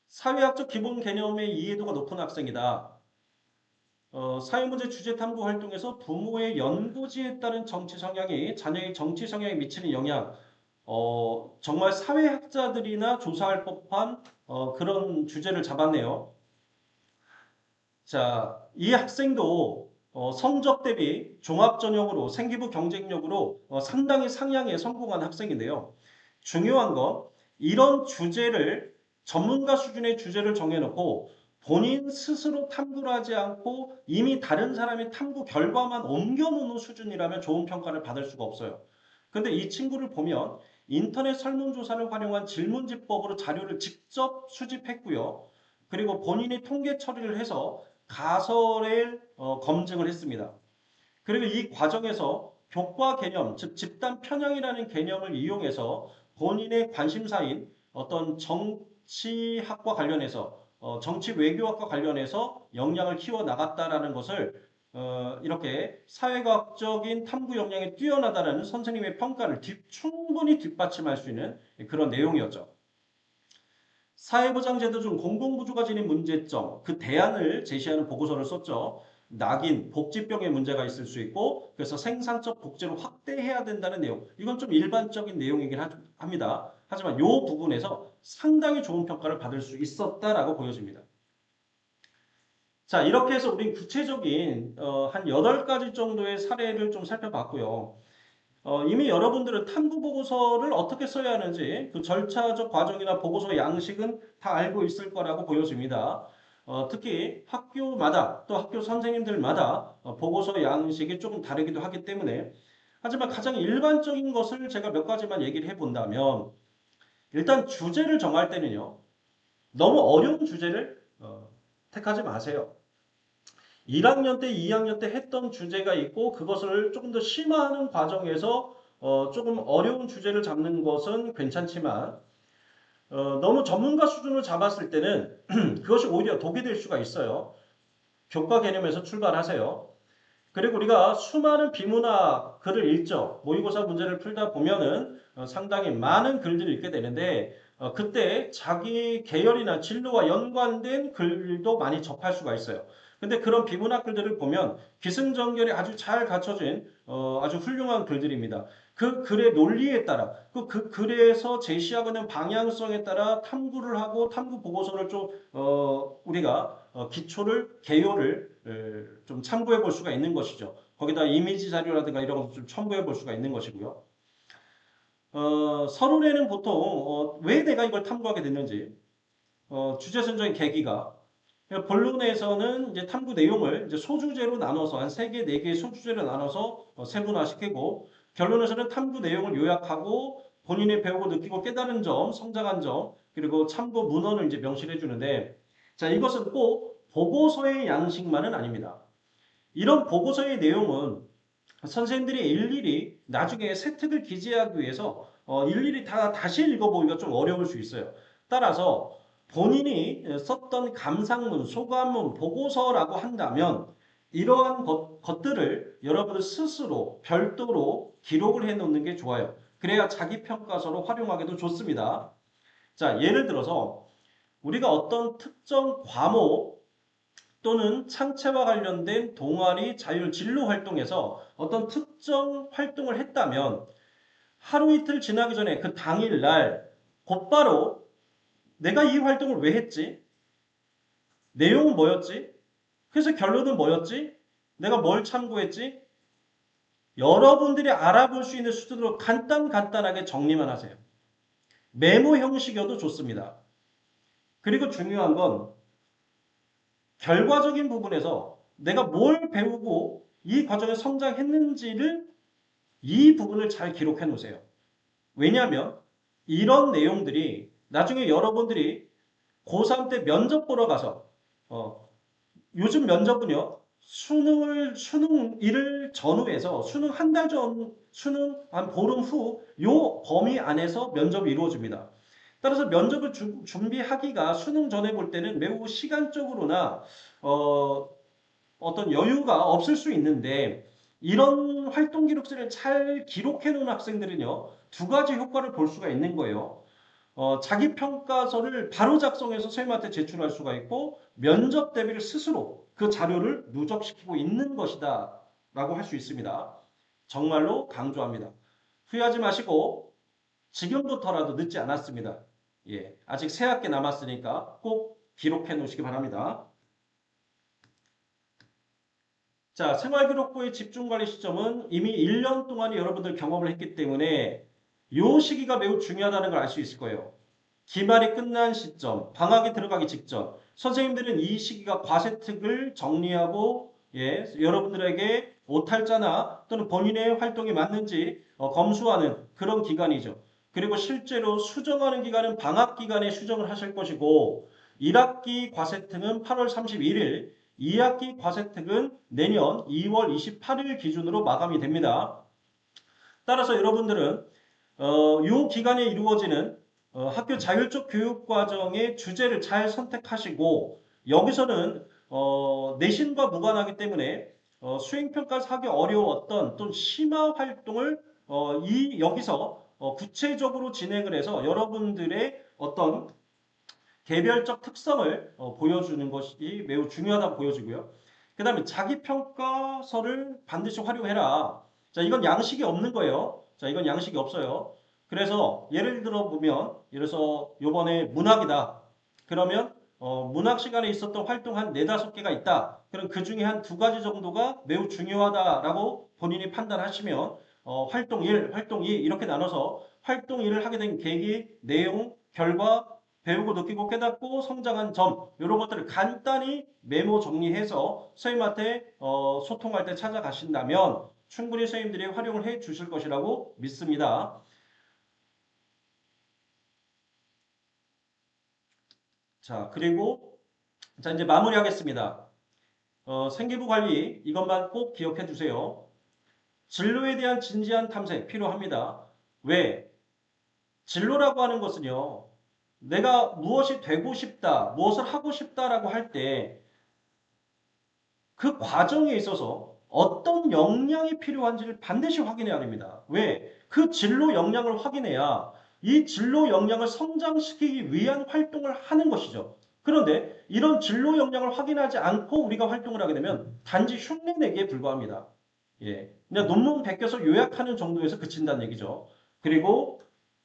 사회학적 기본 개념의 이해도가 높은 학생이다. 사회문제 주제 탐구 활동에서 부모의 연고지에 따른 정치 성향이 자녀의 정치 성향에 미치는 영향, 정말 사회학자들이나 조사할 법한 그런 주제를 잡았네요. 자, 이 학생도 성적 대비 종합 전형으로 생기부 경쟁력으로 상당히 상향에 성공한 학생인데요. 중요한 건 이런 주제를 전문가 수준의 주제를 정해놓고 본인 스스로 탐구를 하지 않고 이미 다른 사람의 탐구 결과만 옮겨놓는 수준이라면 좋은 평가를 받을 수가 없어요. 근데 이 친구를 보면 인터넷 설문조사를 활용한 질문지법으로 자료를 직접 수집했고요. 그리고 본인이 통계 처리를 해서 가설을 검증을 했습니다. 그리고 이 과정에서 교과 개념, 즉 집단 편향이라는 개념을 이용해서 본인의 관심사인 어떤 정치학과 관련해서 정치 외교학과 관련해서 역량을 키워 나갔다라는 것을 이렇게 사회과학적인 탐구 역량이 뛰어나다라는 선생님의 평가를 충분히 뒷받침할 수 있는 그런 내용이었죠. 사회보장제도 중 공공부주가 지닌 문제점, 그 대안을 제시하는 보고서를 썼죠. 낙인, 복지병의 문제가 있을 수 있고 그래서 생산적 복지를 확대해야 된다는 내용. 이건 좀 일반적인 내용이긴 합니다. 하지만 이 부분에서 상당히 좋은 평가를 받을 수 있었다라고 보여집니다. 자, 이렇게 해서 우린 구체적인 한 8가지 정도의 사례를 좀 살펴봤고요. 이미 여러분들은 탐구 보고서를 어떻게 써야 하는지 그 절차적 과정이나 보고서 양식은 다 알고 있을 거라고 보여집니다. 특히 학교마다 또 학교 선생님들마다 보고서 양식이 조금 다르기도 하기 때문에 하지만 가장 일반적인 것을 제가 몇 가지만 얘기를 해본다면 일단 주제를 정할 때는요. 너무 어려운 주제를 택하지 마세요. 1학년 때, 2학년 때 했던 주제가 있고 그것을 조금 더 심화하는 과정에서 조금 어려운 주제를 잡는 것은 괜찮지만 너무 전문가 수준을 잡았을 때는 그것이 오히려 독이 될 수가 있어요. 교과 개념에서 출발하세요. 그리고 우리가 수많은 비문학 글을 읽죠. 모의고사 문제를 풀다 보면은 상당히 많은 글들을 읽게 되는데 그때 자기 계열이나 진로와 연관된 글도 많이 접할 수가 있어요. 근데 그런 비문학 글들을 보면 기승전결이 아주 잘 갖춰진 아주 훌륭한 글들입니다. 그 글의 논리에 따라 그 글에서 제시하고는 방향성에 따라 탐구를 하고 탐구 보고서를 좀 우리가 기초를 개요를 좀 참고해 볼 수가 있는 것이죠. 거기다 이미지 자료라든가 이런 것도 좀 첨부해 볼 수가 있는 것이고요. 서론에는 보통 왜 내가 이걸 탐구하게 됐는지 주제 선정의 계기가 본론에서는 이제 탐구 내용을 이제 소주제로 나눠서 한 3개, 4개의 소주제로 나눠서 세분화시키고 결론에서는 탐구 내용을 요약하고 본인이 배우고 느끼고 깨달은 점, 성장한 점, 그리고 참고 문헌을 이제 명시해 주는데 자, 이것은 꼭 보고서의 양식만은 아닙니다. 이런 보고서의 내용은 선생님들이 일일이 나중에 세특을 기재하기 위해서 일일이 다 다시 읽어보기가 좀 어려울 수 있어요. 따라서 본인이 썼던 감상문, 소감문, 보고서라고 한다면 이러한 것들을 여러분들 스스로 별도로 기록을 해놓는 게 좋아요. 그래야 자기 평가서로 활용하기도 좋습니다. 자, 예를 들어서 우리가 어떤 특정 과목 또는 창체와 관련된 동아리 자율 진로 활동에서 어떤 특정 활동을 했다면 하루 이틀 지나기 전에 그 당일날 곧바로 내가 이 활동을 왜 했지? 내용은 뭐였지? 그래서 결론은 뭐였지? 내가 뭘 참고했지? 여러분들이 알아볼 수 있는 수준으로 간단하게 정리만 하세요. 메모 형식이어도 좋습니다. 그리고 중요한 건 결과적인 부분에서 내가 뭘 배우고 이 과정에 성장했는지를 이 부분을 잘 기록해 놓으세요. 왜냐하면 이런 내용들이 나중에 여러분들이 고3 때 면접 보러 가서 요즘 면접은요. 수능 일을 전후해서 수능 한 달 전, 수능 한 보름 후 요 범위 안에서 면접이 이루어집니다. 따라서 면접을 준비하기가 수능 전에 볼 때는 매우 시간적으로나 어, 어떤 여유가 없을 수 있는데 이런 활동 기록들을 잘 기록해 놓은 학생들은요. 두 가지 효과를 볼 수가 있는 거예요. 자기 평가서를 바로 작성해서 선생님한테 제출할 수가 있고 면접 대비를 스스로 그 자료를 누적시키고 있는 것이다 라고 할 수 있습니다. 정말로 강조합니다. 후회하지 마시고 지금부터라도 늦지 않았습니다. 예, 아직 세 학기 남았으니까 꼭 기록해 놓으시기 바랍니다. 자, 생활기록부의 집중관리 시점은 이미 1년 동안 여러분들 경험을 했기 때문에 이 시기가 매우 중요하다는 걸 알 수 있을 거예요. 기말이 끝난 시점, 방학이 들어가기 직전, 선생님들은 이 시기가 과세특을 정리하고 여러분들에게 오탈자나 또는 본인의 활동이 맞는지 검수하는 그런 기간이죠. 그리고 실제로 수정하는 기간은 방학 기간에 수정을 하실 것이고 1학기 과세특은 8월 31일, 2학기 과세특은 내년 2월 28일 기준으로 마감이 됩니다. 따라서 여러분들은 이 기간에 이루어지는 학교 자율적 교육 과정의 주제를 잘 선택하시고 여기서는 내신과 무관하기 때문에 수행평가에서 하기 어려웠던 또 심화 활동을 여기서 구체적으로 진행을 해서 여러분들의 어떤 개별적 특성을 보여주는 것이 매우 중요하다고 보여지고요. 그 다음에 자기평가서를 반드시 활용해라. 자, 이건 양식이 없는 거예요. 자, 이건 양식이 없어요. 그래서 예를 들어 보면, 예를 들어서 요번에 문학이다. 그러면 문학 시간에 있었던 활동 한 네다섯 개가 있다. 그럼 그 중에 한 두 가지 정도가 매우 중요하다라고 본인이 판단하시면 활동 1, 활동 2 이렇게 나눠서 활동 1을 하게 된 계기, 내용, 결과, 배우고 느끼고 깨닫고 성장한 점 이런 것들을 간단히 메모 정리해서 선생님한테 소통할 때 찾아가신다면 충분히 선생님들이 활용을 해 주실 것이라고 믿습니다. 자, 그리고 자 이제 마무리하겠습니다. 생기부 관리 이것만 꼭 기억해 두세요. 진로에 대한 진지한 탐색 필요합니다. 왜? 진로라고 하는 것은요. 내가 무엇이 되고 싶다, 무엇을 하고 싶다라고 할 때 그 과정에 있어서 어떤 역량이 필요한지를 반드시 확인해야 됩니다. 왜? 그 진로 역량을 확인해야 이 진로 역량을 성장시키기 위한 활동을 하는 것이죠. 그런데 이런 진로 역량을 확인하지 않고 우리가 활동을 하게 되면 단지 흉내내기에 불과합니다. 예. 그냥 논문 베껴서 요약하는 정도에서 그친다는 얘기죠. 그리고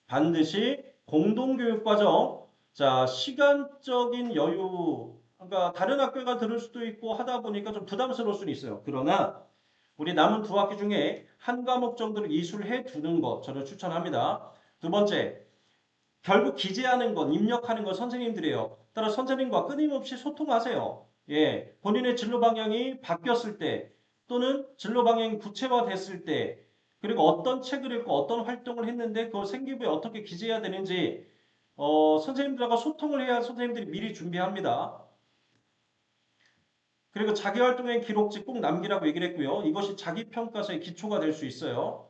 반드시 공동교육과정, 자, 시간적인 여유, 그러니까 다른 학교가 들을 수도 있고 하다 보니까 좀 부담스러울 수는 있어요. 그러나 우리 남은 두 학기 중에 한 과목 정도를 이수해 두는 것 저는 추천합니다. 두 번째, 결국 기재하는 건, 입력하는 건 선생님들이에요. 따라 선생님과 끊임없이 소통하세요. 예, 본인의 진로 방향이 바뀌었을 때 또는 진로 방향이 구체화됐을 때 그리고 어떤 책을 읽고 어떤 활동을 했는데 그걸 생기부에 어떻게 기재해야 되는지 선생님들과 소통을 해야 선생님들이 미리 준비합니다. 그리고 자기활동의 기록지 꼭 남기라고 얘기를 했고요. 이것이 자기평가서의 기초가 될 수 있어요.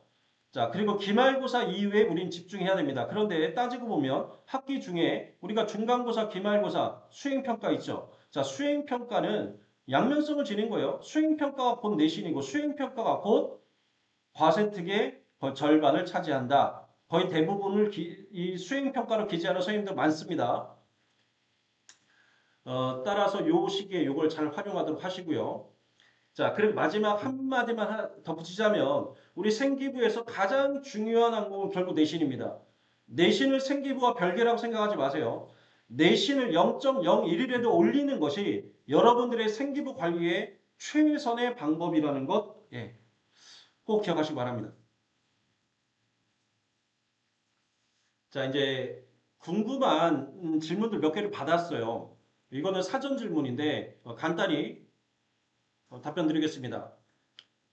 자, 그리고 기말고사 이후에 우린 집중해야 됩니다. 그런데 따지고 보면 학기 중에 우리가 중간고사, 기말고사, 수행평가 있죠. 자, 수행평가는 양면성을 지닌 거예요. 수행평가가 곧 내신이고 수행평가가 곧 과세특의 거의 절반을 차지한다. 거의 대부분을 이 수행평가로 기재하는 선생님들 많습니다. 따라서 요 시기에 요걸 잘 활용하도록 하시고요. 자, 그리고 마지막 한마디만 덧붙이자면 우리 생기부에서 가장 중요한 항목은 결국 내신입니다. 내신을 생기부와 별개라고 생각하지 마세요. 내신을 0.01이라도 올리는 것이 여러분들의 생기부 관리의 최선의 방법이라는 것, 예, 꼭 기억하시기 바랍니다. 자, 이제 궁금한 질문들 몇 개를 받았어요. 이거는 사전 질문인데 간단히 답변 드리겠습니다.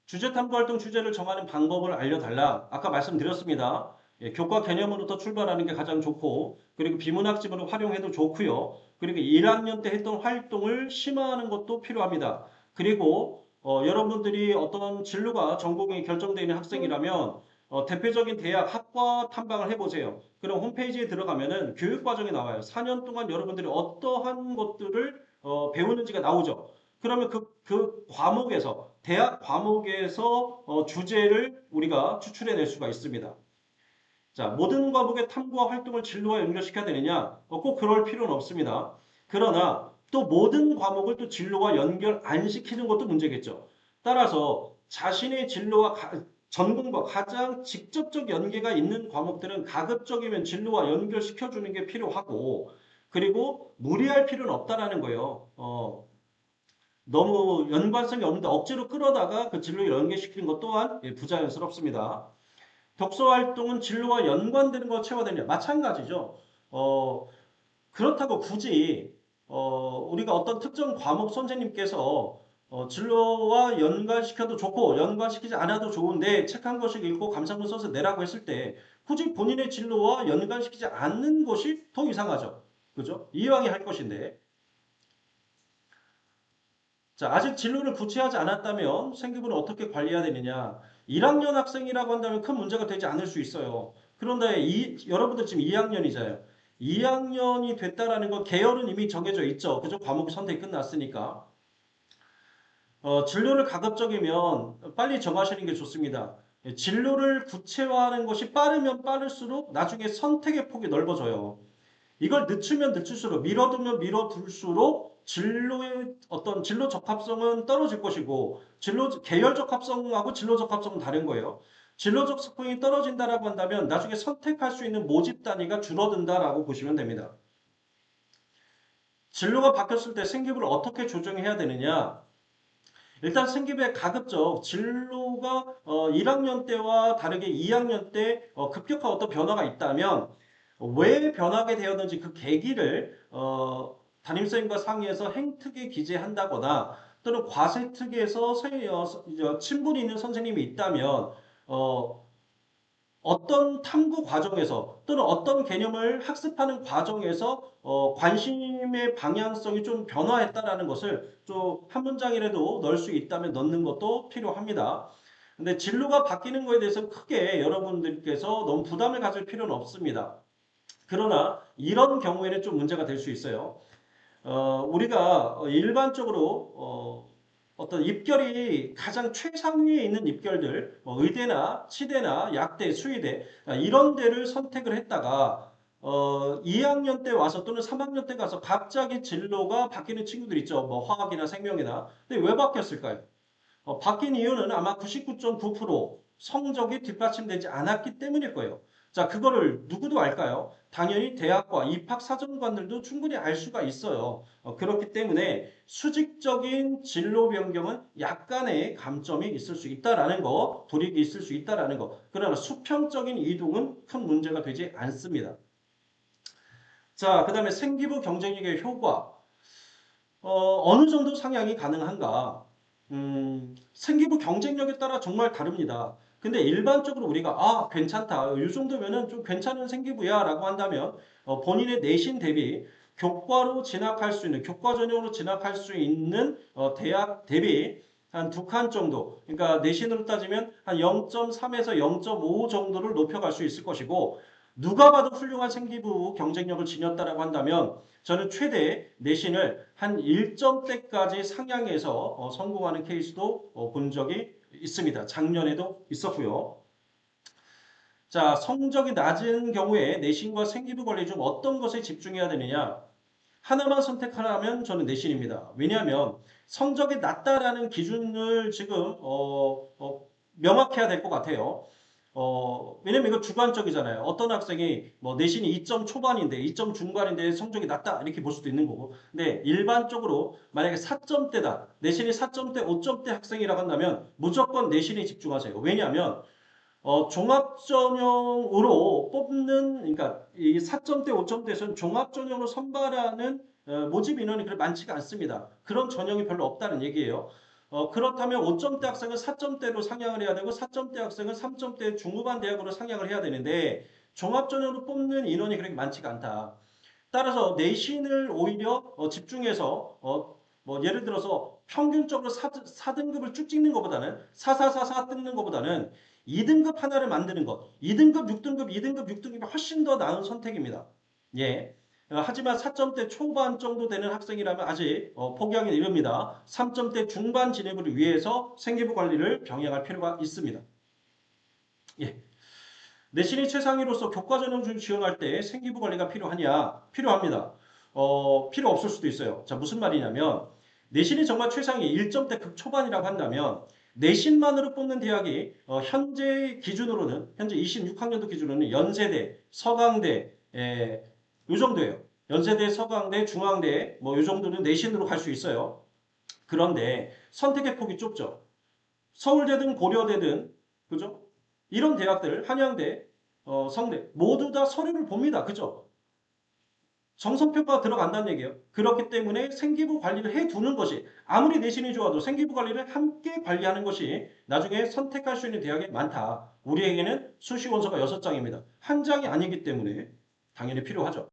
주제 탐구 활동 주제를 정하는 방법을 알려달라. 아까 말씀드렸습니다. 예, 교과 개념으로부터 출발하는 게 가장 좋고, 그리고 비문학집으로 활용해도 좋고요. 그리고 1학년 때 했던 활동을 심화하는 것도 필요합니다. 그리고 여러분들이 어떤 진로가 전공이 결정되어 있는 학생이라면 대표적인 대학 학과 탐방을 해보세요. 그럼 홈페이지에 들어가면은 교육과정이 나와요. 4년 동안 여러분들이 어떠한 것들을 배우는지가 나오죠. 그러면 그 과목에서, 대학 과목에서 주제를 우리가 추출해낼 수가 있습니다. 자, 모든 과목의 탐구와 활동을 진로와 연결시켜야 되느냐? 꼭 그럴 필요는 없습니다. 그러나 또 모든 과목을 또 진로와 연결 안 시키는 것도 문제겠죠. 따라서 자신의 진로와 전공과 가장 직접적 연계가 있는 과목들은 가급적이면 진로와 연결시켜주는 게 필요하고, 그리고 무리할 필요는 없다라는 거예요. 너무 연관성이 없는데 억지로 끌어다가 그 진로에 연계시키는 것 또한 부자연스럽습니다. 독서 활동은 진로와 연관되는 거 채워야 되냐? 마찬가지죠. 어, 그렇다고 굳이 우리가 어떤 특정 과목 선생님께서 진로와 연관시켜도 좋고 연관시키지 않아도 좋은데 책 한 권씩 읽고 감상문 써서 내라고 했을 때 굳이 본인의 진로와 연관시키지 않는 것이 더 이상하죠. 그죠? 이왕이 할 것인데. 자, 아직 진로를 구체하지 않았다면 생기부를 어떻게 관리해야 되느냐? 1학년 학생이라고 한다면 큰 문제가 되지 않을 수 있어요. 그런데 여러분들 지금 2학년이잖아요. 2학년이 됐다라는 건 계열은 이미 정해져 있죠. 그죠? 과목 선택이 끝났으니까. 진로를 가급적이면 빨리 정하시는 게 좋습니다. 예, 진로를 구체화하는 것이 빠르면 빠를수록 나중에 선택의 폭이 넓어져요. 이걸 늦추면 늦출수록 밀어두면 밀어둘수록 진로의 어떤 진로 적합성은 떨어질 것이고 진로 계열 적합성하고 진로 적합성은 다른 거예요. 진로적 스코어이 떨어진다라고 한다면 나중에 선택할 수 있는 모집 단위가 줄어든다라고 보시면 됩니다. 진로가 바뀌었을 때 생기부를 어떻게 조정해야 되느냐? 일단 생기부의 가급적 진로가 1학년 때와 다르게 2학년 때 급격한 어떤 변화가 있다면 왜 변하게 되었는지 그 계기를 담임선생님과 상의해서 행특에 기재한다거나 또는 과세특에서 친분이 있는 선생님이 있다면 어떤 탐구 과정에서 또는 어떤 개념을 학습하는 과정에서 관심의 방향성이 좀 변화했다라는 것을 좀 한 문장이라도 넣을 수 있다면 넣는 것도 필요합니다. 근데 진로가 바뀌는 거에 대해서 크게 여러분들께서 너무 부담을 가질 필요는 없습니다. 그러나 이런 경우에는 좀 문제가 될 수 있어요. 우리가 일반적으로 어떤 입결이 가장 최상위에 있는 입결들, 뭐 의대나 치대나 약대, 수의대 이런 데를 선택을 했다가 2학년 때 와서 또는 3학년 때 가서 갑자기 진로가 바뀌는 친구들 있죠. 뭐 화학이나 생명이나. 근데 왜 바뀌었을까요? 바뀐 이유는 아마 99.9% 성적이 뒷받침되지 않았기 때문일 거예요. 자, 그거를 누구도 알까요? 당연히 대학과 입학사정관들도 충분히 알 수가 있어요. 그렇기 때문에 수직적인 진로 변경은 약간의 감점이 있을 수 있다라는 거, 불이익이 있을 수 있다라는 거. 그러나 수평적인 이동은 큰 문제가 되지 않습니다. 자, 그 다음에 생기부 경쟁력의 효과. 어느 정도 상향이 가능한가? 생기부 경쟁력에 따라 정말 다릅니다. 근데 일반적으로 우리가 괜찮다. 이 정도면은 좀 괜찮은 생기부야 라고 한다면 본인의 내신 대비 교과로 진학할 수 있는 교과 전형으로 진학할 수 있는 대학 대비 한 두 칸 정도 그러니까 내신으로 따지면 한 0.3에서 0.5 정도를 높여갈 수 있을 것이고 누가 봐도 훌륭한 생기부 경쟁력을 지녔다라고 한다면 저는 최대 내신을 한 1점대까지 상향해서 성공하는 케이스도 본 적이 있습니다. 작년에도 있었고요. 자, 성적이 낮은 경우에 내신과 생기부 관리 중 어떤 것에 집중해야 되느냐? 하나만 선택하라면 저는 내신입니다. 왜냐하면 성적이 낮다라는 기준을 지금 명확해야 될 것 같아요. 왜냐면 이거 주관적이잖아요. 어떤 학생이 뭐 내신이 2점 초반인데 2점 중반인데 성적이 낮다 이렇게 볼 수도 있는 거고. 근데 일반적으로 만약에 4점대다. 내신이 4점대, 5점대 학생이라고 한다면 무조건 내신에 집중하세요. 왜냐하면 종합전형으로 뽑는 그러니까 이 4점대, 5점대에서는 종합전형으로 선발하는 모집 인원이 그렇게 많지가 않습니다. 그런 전형이 별로 없다는 얘기예요. 그렇다면 5점대 학생은 4점대로 상향을 해야 되고 4점대 학생은 3점대 중후반 대학으로 상향을 해야 되는데 종합전형으로 뽑는 인원이 그렇게 많지가 않다. 따라서 내신을 오히려 집중해서 뭐 예를 들어서 평균적으로 4등급을 쭉 찍는 것보다는 4444 뜯는 것보다는 2등급 하나를 만드는 것. 2등급, 6등급, 2등급, 6등급이 훨씬 더 나은 선택입니다. 예. 하지만 4점대 초반 정도 되는 학생이라면 아직 포기하기 이릅니다. 3점대 중반 진입을 위해서 생기부 관리를 병행할 필요가 있습니다. 예. 내신이 최상위로서 교과전형을 지원할 때 생기부 관리가 필요하냐? 필요합니다. 필요 없을 수도 있어요. 자, 무슨 말이냐면 내신이 정말 최상위 1점대 극초반이라고 한다면 내신만으로 뽑는 대학이 현재 기준으로는 현재 26학년도 기준으로는 연세대, 서강대 요 정도예요. 연세대, 서강대, 중앙대 뭐 요 정도는 내신으로 갈 수 있어요. 그런데 선택의 폭이 좁죠. 서울대든 고려대든 그죠? 이런 대학들 한양대, 성대 모두 다 서류를 봅니다. 그죠? 정성평가가 들어간다는 얘기예요. 그렇기 때문에 생기부 관리를 해두는 것이 아무리 내신이 좋아도 생기부 관리를 함께 관리하는 것이 나중에 선택할 수 있는 대학이 많다. 우리에게는 수시 원서가 6장입니다. 한 장이 아니기 때문에 당연히 필요하죠.